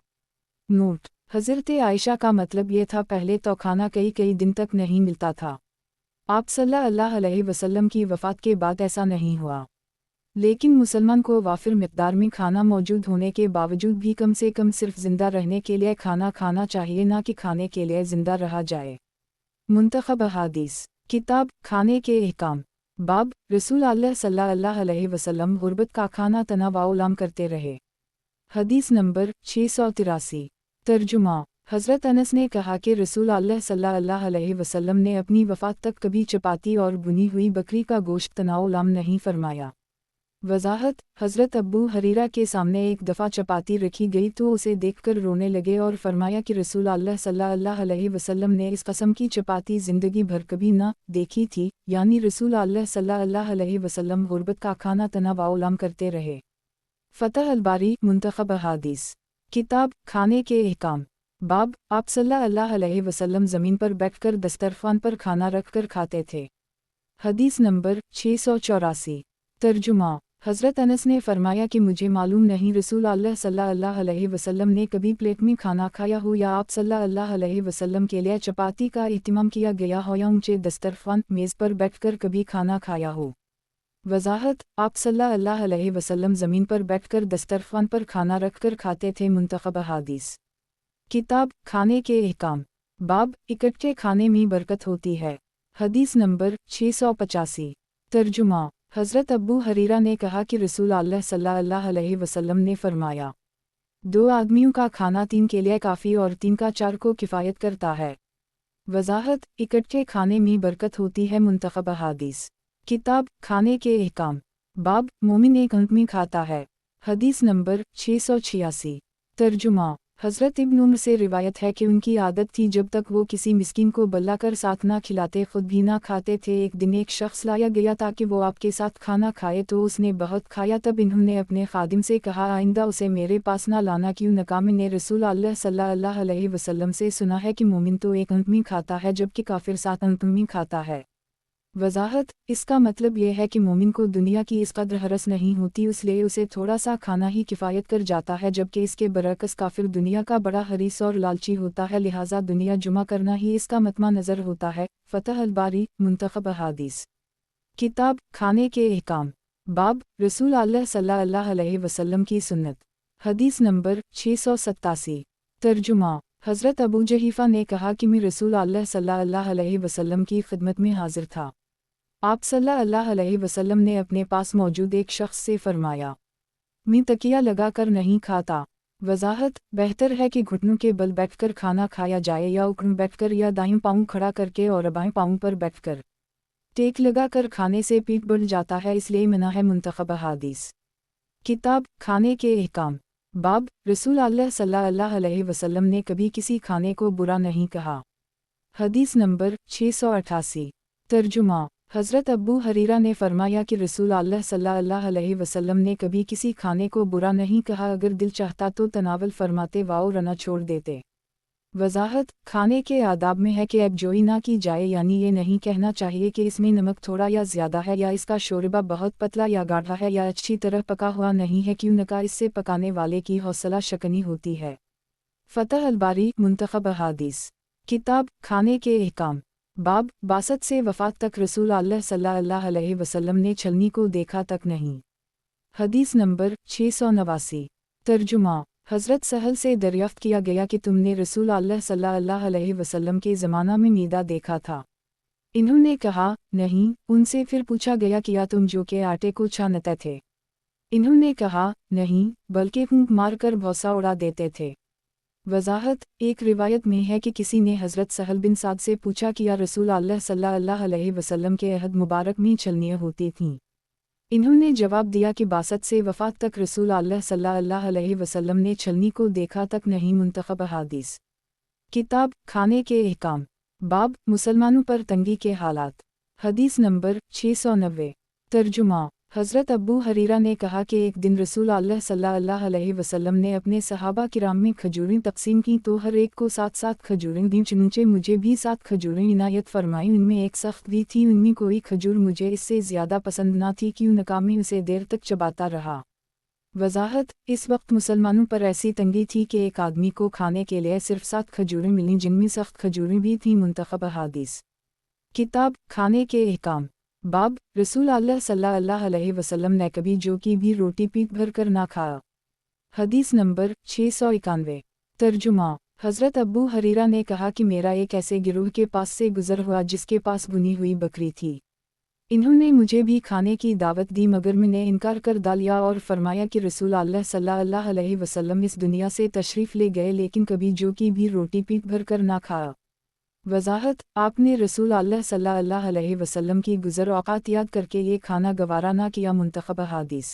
نوٹ، حضرت عائشہ کا مطلب یہ تھا پہلے تو کھانا کئی دن تک نہیں ملتا تھا۔ آپ صلی اللہ علیہ وسلم کی وفات کے بعد ایسا نہیں ہوا، لیکن مسلمان کو وافر مقدار میں کھانا موجود ہونے کے باوجود بھی کم سے کم صرف زندہ رہنے کے لیے کھانا کھانا چاہیے، نہ کہ کھانے کے لیے زندہ رہا جائے۔ منتخب احادیث، کتاب کھانے کے احکام، باب رسول اللہ صلی اللہ علیہ وسلم غربت کا کھانا تناول کرتے رہے۔ حدیث نمبر 683۔ ترجمہ، حضرت انس نے کہا کہ رسول اللہ صلی اللہ علیہ وسلم نے اپنی وفات تک کبھی چپاتی اور بنی ہوئی بکری کا گوشت تناول نہیں فرمایا۔ وضاحت، حضرت ابو حریرہ کے سامنے ایک دفعہ چپاتی رکھی گئی تو اسے دیکھ کر رونے لگے اور فرمایا کہ رسول اللہ صلی اللہ علیہ وسلم نے اس قسم کی چپاتی زندگی بھر کبھی نہ دیکھی تھی، یعنی رسول اللہ صلی اللہ علیہ وسلم غربت کا کھانا تناول کرتے رہے۔ فتح الباری، منتخب احادیث، کتاب کھانے کے احکام، باب آپ صلی اللہ علیہ وسلم زمین پر بیٹھ کر دسترخوان پر کھانا رکھ کر کھاتے تھے۔ حدیث نمبر 684۔ ترجمہ، حضرت انس نے فرمایا کہ مجھے معلوم نہیں رسول اللہ صلی اللہ علیہ وسلم نے کبھی پلیٹ میں کھانا کھایا ہو یا آپ صلی اللہ علیہ وسلم کے لیے چپاتی کا اہتمام کیا گیا ہو یا اونچے دسترخوان میز پر بیٹھ کر کبھی کھانا کھایا ہو۔ وضاحت، آپ صلی اللہ علیہ وسلم زمین پر بیٹھ کر دسترخوان پر کھانا رکھ کر کھاتے تھے۔ منتخب احادیث، کتاب کھانے کے احکام، باب اکٹھے کھانے میں برکت ہوتی ہے۔ हदीस नंबर 685। तर्जुमा। हज़रत अबू हरीरा ने कहा कि रसूल अल्लाह सल्लल्लाहु अलैहि वसल्लम ने फरमाया, 2 आदमियों का खाना 3 के लिए काफ़ी और 3 का 4 को किफ़ायत करता है। वज़ाहत, इकट्ठे खाने में बरकत होती है। मुंतखब अहादीस। किताब खाने के अहकाम। बाब मोमिन एक अंक में खाता है। हदीस नंबर 686। तर्जुमा। हज़रत इब्न उम्र से रिवायत है कि उनकी आदत थी जब तक वो किसी मिस्कीन को बल्ला कर साथ ना खिलाते खुद भी ना खाते थे। एक दिन एक शख्स लाया गया ताकि वो आपके साथ खाना खाए तो उसने बहुत खाया। तब इन्होंने अपने खादिम से कहा, आइंदा उसे मेरे पास ना लाना। क्यों नका मैंने रसूल अल्लाह सल्लल्लाहु अलैहि वसल्लम से सुना है कि मोमिन तो एक अंक में खाता है जबकि काफिर 7 अंक में खाता है। वज़ाहत, इसका मतलब यह है कि मोमिन को दुनिया की इस कदर हरस नहीं होती, इसलिए उसे थोड़ा सा खाना ही किफ़ायत कर जाता है, जबकि इसके बरअक्स काफिर दुनिया का बड़ा हरीस और लालची होता है, लिहाजा दुनिया जुमा करना ही इसका मतमा नज़र होता है। फ़तह अल-बारी, मुंतखब अहादीस। किताब खाने के अहकाम। बाब रसूल अल्लाह सल्लल्लाहु अलैहि वसल्लम की सुन्नत। हदीस नंबर 687। तर्जुमा। हज़रत अबू जहीफ़ा ने कहा कि मैं रसूल अल्लाह सल्लल्लाहु अलैहि वसल्लम की खिदमत में हाजिर था। आप सल्लल्लाहु अलैहि वसल्लम ने अपने पास मौजूद एक शख्स से फरमाया, मैं तकिया लगा कर नहीं खाता। वज़ाहत, बेहतर है कि घुटनों के बल बैठकर खाना खाया जाए या उकड़ बैठकर या दाईं पाँव खड़ा करके और बाएं पाँव पर बैठकर। टेक लगा कर खाने से पीठ बढ़ जाता है, इसलिए मना है। मुंतखब अहादीस। किताब खाने के अहकाम। बाब रसूल अल्लाह सल्लल्लाहु अलैहि वसल्लम ने कभी किसी खाने को बुरा नहीं कहा। हदीस नंबर 688। तर्जुमा। हज़रत अबू हरीरा ने फरमाया कि रसूल अल्लाह सल्लल्लाहु अलैहि वसल्लम ने कभी किसी खाने को बुरा नहीं कहा, अगर दिल चाहता तो तनावल फरमाते वाओ रना छोड़ देते। वज़ाहत, खाने के आदाब में है कि ऐबजोई ना की जाए, यानी ये नहीं कहना चाहिए कि इसमें नमक थोड़ा या ज़्यादा है, या इसका शोरबा बहुत पतला या गाढ़ा है, या अच्छी तरह पका हुआ नहीं है, क्यों नका इससे पकाने वाले की हौसला शकनी होती है। फ़तह अल-बारी, मुंतखब अहादीस। किताब खाने के अहकाम। बाब 62 से वफ़ात तक रसूल अल्लाह सल्लल्लाहु अलैहि वसल्लम ने छलनी को देखा तक नहीं। हदीस नंबर 689। तर्जुमा। हज़रत सहल से दरियाफ़्त किया गया कि तुमने रसूल अल्लाह सल्लल्लाहु अलैहि वसल्लम के ज़माना में नीदा देखा था? इन्होंने कहा, नहीं। उनसे फिर पूछा गया, किया तुम जो के आटे को छानते थे? इन्होंने कहा, नहीं, बल्कि फूंक मार कर भौसा उड़ा देते थे। वज़ाहत, एक रिवायत में है कि किसी ने हज़रत सहल बिन साद से पूछा कि या रसूल अल्लाह सल्लल्लाहु अलैहि वसल्लम के अहद मुबारक में छलनियाँ होती थीं? इन्होंने जवाब दिया कि 62 से वफ़ात तक रसूल अल्लाह सल्लल्लाहु अलैहि वसल्लम ने छलनी को देखा तक नहीं। मुंतखब अहादीस। किताब खाने के अहकाम। बाब मुसलमानों पर तंगी के हालात। हदीस नंबर 690। तर्जुमा। हज़रत अबू हरीरा ने कहा कि एक दिन रसूल अल्लाह सल्लल्लाहु अलैहि वसल्लम ने अपने सहाबा किराम में खजूरें तकसीम की तो हर एक को 7-7 खजूरें दी, चुनचे मुझे भी 7 खजूरें इनायत फरमाई। उनमें एक सख्त भी थी, उनमें कोई खजूर मुझे इससे ज़्यादा पसंद ना थी, क्यों नकामी उसे देर तक चबाता रहा। वज़ाहत, इस वक्त मुसलमानों पर ऐसी तंगी थी कि एक आदमी को खाने के लिए सिर्फ 7 खजूरें मिलीं, जिनमें सख्त खजूरें भी थीं। मुंतखब अहादीस। किताब खाने के अहकाम। बाब रसूल अल्लाह सल्लल्लाहु अलैहि वसल्लम ने कभी जौ की भी रोटी पीट भर कर ना खाया। हदीस नंबर 691। तर्जुमा। हज़रत अबू हरीरा ने कहा कि मेरा एक ऐसे गिरोह के पास से गुज़र हुआ जिसके पास भुनी हुई बकरी थी। इन्होंने मुझे भी खाने की दावत दी, मगर मैंने इनकार कर डाला और फरमाया कि रसूल अल्लाह सल्लल्लाहु अलैहि वसल्लम इस दुनिया से तशरीफ़ ले गए, लेकिन कभी जौ की भी रोटी पीट भर कर ना खाया। वज़ाहत, आपने रसूल अल्लाह सल्लल्लाहु अलैहि वसल्लम की गुज़र औक़ात याद करके ये खाना गवारा ना किया। मुंतखब अहादीस।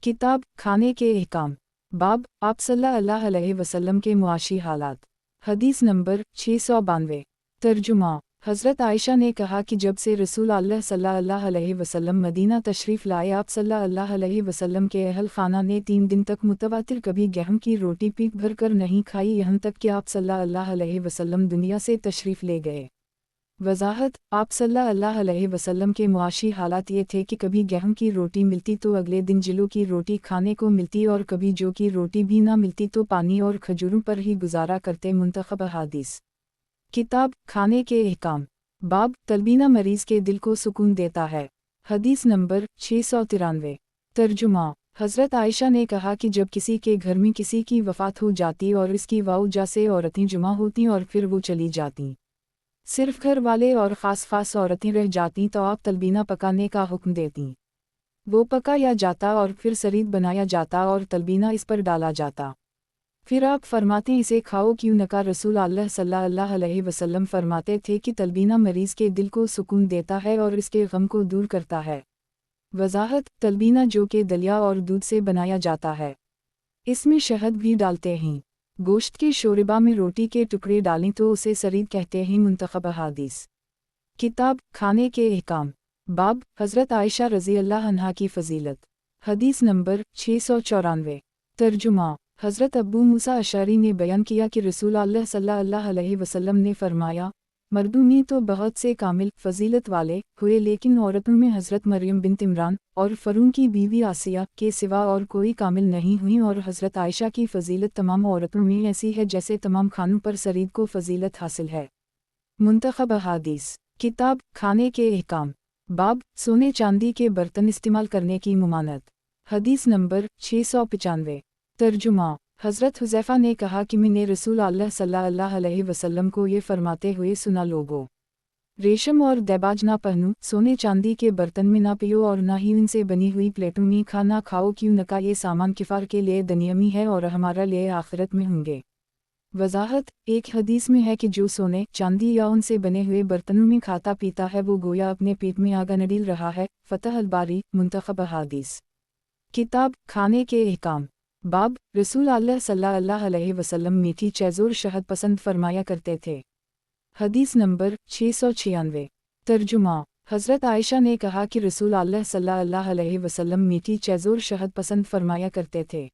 किताब खाने के अहकाम। बाब आप सल्लल्लाहु अलैहि वसल्लम के मुआशी हालात। हदीस नंबर 692। तर्जुमा। हज़रत आयशा ने कहा कि जब से रसूल अल्लाह सल्लल्लाहु अलैहि वसल्लम मदीना तशरीफ़ लाए, आप सल्लल्लाहु अलैहि वसल्लम के अहल खाना ने 3 दिन तक मुतवातिर कभी गेहूं की रोटी पीट भर कर नहीं खाई, यहाँ तक कि आप सल्लल्लाहु अलैहि वसल्लम दुनिया से तशरीफ़ ले गए। वज़ाहत, आप सल्लल्लाहु अलैहि वसल्लम के मुआशी हालात ये थे कि कभी गेहूं की रोटी मिलती तो अगले दिन जिलो की रोटी खाने को मिलती, और कभी जौ की रोटी भी ना मिलती तो पानी और खजूरों पर ही गुजारा करते। मुंतखब अहादीस। किताब खाने के अहकाम। बाब तलबीना मरीज़ के दिल को सुकून देता है। हदीस नंबर 693। तर्जुमा। हज़रत आयशा ने कहा कि जब किसी के घर में किसी की वफ़ात हो जाती और इसकी वजह से औरतें जुमा होती और फिर वो चली जाती, صرف گھر والے اور خاص عورتیں رہ جاتیں تو آپ تلبینہ پکانے کا حکم دیتیں۔ وہ پکایا جاتا اور پھر سرید بنایا جاتا اور تلبینہ اس پر ڈالا جاتا۔ پھر آپ فرماتے اسے کھاؤ، کیوں نہ کا رسول اللہ صلی اللہ علیہ وسلم فرماتے تھے کہ تلبینہ مریض کے دل کو سکون دیتا ہے اور اس کے غم کو دور کرتا ہے۔ وضاحت: تلبینہ جو کہ دلیا اور دودھ سے بنایا جاتا ہے، اس میں شہد بھی ڈالتے ہیں۔ گوشت کے شوربہ میں روٹی کے ٹکڑے ڈالیں تو اسے سرید کہتے ہیں۔ منتخب احادیث کتاب کھانے کے احکام، باب حضرت عائشہ رضی اللہ عنہا کی فضیلت۔ حدیث نمبر 694۔ ترجمہ: حضرت ابو موسیٰ اشعری نے بیان کیا کہ رسول اللہ صلی اللہ علیہ وسلم نے فرمایا، مردوں میں تو بہت سے کامل فضیلت والے ہوئے، لیکن عورتوں میں حضرت مریم بنت عمران اور فرعون کی بیوی آسیہ کے سوا اور کوئی کامل نہیں ہوئی، اور حضرت عائشہ کی فضیلت تمام عورتوں میں ایسی ہے جیسے تمام کھانوں پر سرید کو فضیلت حاصل ہے۔ منتخب احادیث کتاب کھانے کے احکام، باب سونے چاندی کے برتن استعمال کرنے کی ممانعت۔ حدیث نمبر 695۔ ترجمہ: حضرت حذیفہ نے کہا کہ میں نے رسول اللہ صلی اللہ علیہ وسلم کو یہ فرماتے ہوئے سنا، لوگوں، ریشم اور دیباج نہ پہنو، سونے چاندی کے برتن میں نہ پیو اور نہ ہی ان سے بنی ہوئی پلیٹوں میں کھانا کھاؤ، کیوں نہ کا یہ سامان کفار کے لیے دنیامی ہے اور ہمارا لیے آخرت میں ہوں گے۔ وضاحت: ایک حدیث میں ہے کہ جو سونے چاندی یا ان سے بنے ہوئے برتنوں میں کھاتا پیتا ہے وہ گویا اپنے پیٹ میں آگ نڈیل رہا ہے۔ فتح الباری۔ منتخب احادیث کتاب کھانے کے احکام، باب رسول اللہ صلی اللہ علیہ وسلم میٹھی چیز اور شہد پسند فرمایا کرتے تھے۔ حدیث نمبر 696۔ ترجمہ: حضرت عائشہ نے کہا کہ رسول اللہ صلی اللہ علیہ وسلم میٹھی چیز اور شہد پسند فرمایا کرتے تھے۔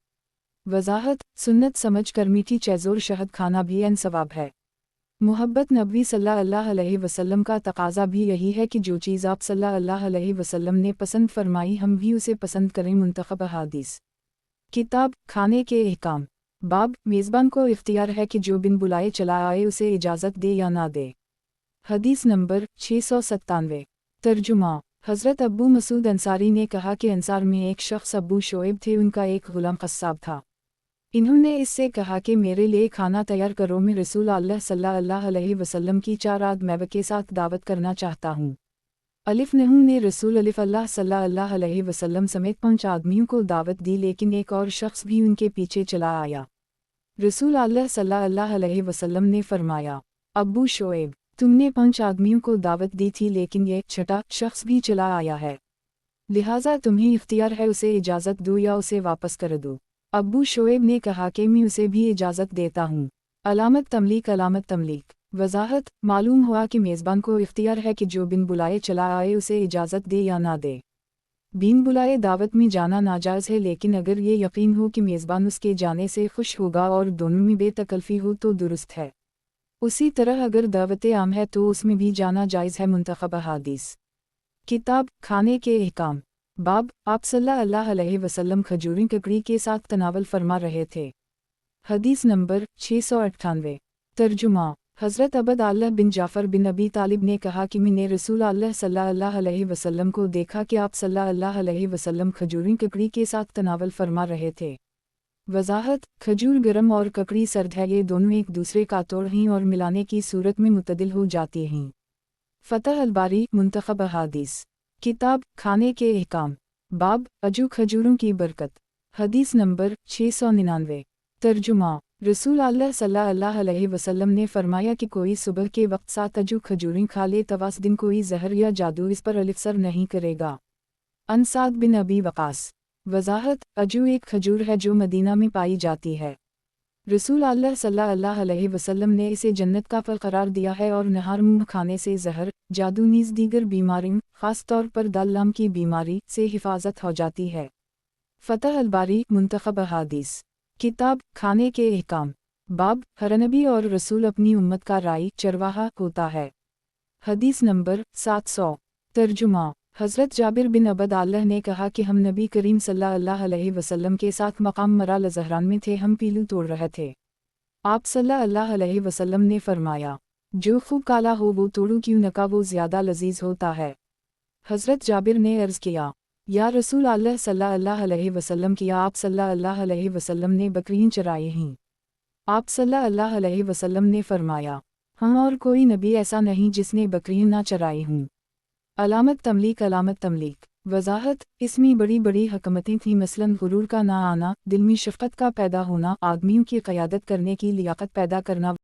وضاحت: سنت سمجھ کر میٹھی چیز اور شہد کھانا بھی عین ثواب ہے۔ محبت نبی صلی اللہ علیہ وسلم کا تقاضا بھی یہی ہے کہ جو چیز آپ صلی اللہ علیہ وسلم نے پسند فرمائی ہم بھی اسے پسند کریں۔ منتخب احادیث کتاب کھانے کے احکام، باب میزبان کو اختیار ہے کہ جو بن بلائے چلا آئے اسے اجازت دے یا نہ دے۔ حدیث نمبر 697۔ ترجمہ: حضرت ابو مسعود انصاری نے کہا کہ انصار میں ایک شخص ابو شعیب تھے، ان کا ایک غلام قصاب تھا۔ انہوں نے اس سے کہا کہ میرے لیے کھانا تیار کرو، میں رسول اللہ صلی اللہ علیہ وسلم کی 4 آد میوے کے ساتھ دعوت کرنا چاہتا ہوں۔ نحن نے رسول اللہ صلی اللہ علیہ وسلم سمیت 5 آدمیوں کو دعوت دی، لیکن ایک اور شخص بھی ان کے پیچھے چلا آیا۔ رسول اللہ صلی اللہ علیہ وسلم نے فرمایا، ابو شعیب، تم نے 5 آدمیوں کو دعوت دی تھی لیکن یہ 6واں شخص بھی چلا آیا ہے، لہٰذا تمہیں اختیار ہے اسے اجازت دو یا اسے واپس کر دو۔ ابو شعیب نے کہا کہ میں اسے بھی اجازت دیتا ہوں۔ علامت تملیک۔ علامت تملیک۔ وضاحت: معلوم ہوا کہ میزبان کو اختیار ہے کہ جو بن بلائے چلا آئے اسے اجازت دے یا نہ دے۔ بن بلائے دعوت میں جانا ناجائز ہے، لیکن اگر یہ یقین ہو کہ میزبان اس کے جانے سے خوش ہوگا اور دونوں میں بے تکلفی ہو تو درست ہے۔ اسی طرح اگر دعوت عام ہے تو اس میں بھی جانا جائز ہے۔ منتخب احادیث کتاب کھانے کے احکام، باب آپ صلی اللہ علیہ وسلم کھجوریں ککڑی کے ساتھ تناول فرما رہے تھے۔ حدیث نمبر 698۔ ترجمہ: حضرت عبد اللہ بن جعفر بن ابی طالب نے کہا کہ میں نے رسول اللہ صلی اللہ علیہ وسلم کو دیکھا کہ آپ صلی اللہ علیہ وسلم کھجوریں ککڑی کے ساتھ تناول فرما رہے تھے۔ وضاحت: کھجور گرم اور ککڑی سرد ہے، یہ دونوں ایک دوسرے کا توڑ ہیں اور ملانے کی صورت میں متعدل ہو جاتی ہیں۔ فتح الباری۔ منتخب احادیث کتاب کھانے کے احکام، باب اجو کھجوروں کی برکت۔ حدیث نمبر 699۔ ترجمہ: رسول اللہ صلی اللہ علیہ وسلم نے فرمایا کہ کوئی صبح کے وقت 7 اجو کھجوریں کھا لے تو اس دن کوئی زہر یا جادو اس پر اثر نہیں کرے گا۔ عن سعد بن ابی وقاص۔ وضاحت: اجو ایک کھجور ہے جو مدینہ میں پائی جاتی ہے۔ رسول اللہ صلی اللہ علیہ وسلم نے اسے جنت کا پھل قرار دیا ہے اور نہار منہ کھانے سے زہر، جادو نیز دیگر بیماریوں، خاص طور پر دال لام کی بیماری سے حفاظت ہو جاتی ہے۔ فتح الباری۔ منتخب احادیث کتاب کھانے کے احکام، باب ہر نبی اور رسول اپنی امت کا رائی چرواہا ہوتا ہے۔ حدیث نمبر 700۔ ترجمہ: حضرت جابر بن عبد اللہ نے کہا کہ ہم نبی کریم صلی اللہ علیہ وسلم کے ساتھ مقام مرال زہران میں تھے، ہم پیلو توڑ رہے تھے۔ آپ صلی اللہ علیہ وسلم نے فرمایا، جو خوب کالا ہو وہ توڑو، کیوں نہ کہ وہ زیادہ لذیذ ہوتا ہے۔ حضرت جابر نے عرض کیا، یا رسول اللہ صلی اللہ علیہ وسلم، کیا آپ صلی اللہ علیہ وسلم نے بکریاں چرائی ہیں؟ آپ صلی اللہ علیہ وسلم نے فرمایا، ہاں اور کوئی نبی ایسا نہیں جس نے بکریاں نہ چرائی ہوں۔ علامت تملیک، علامت تملیک وضاحت، اس میں بڑی بڑی حکمتیں تھیں، مثلاً غرور کا نہ آنا، دل میں شفقت کا پیدا ہونا، آدمیوں کی قیادت کرنے کی لیاقت پیدا کرنا۔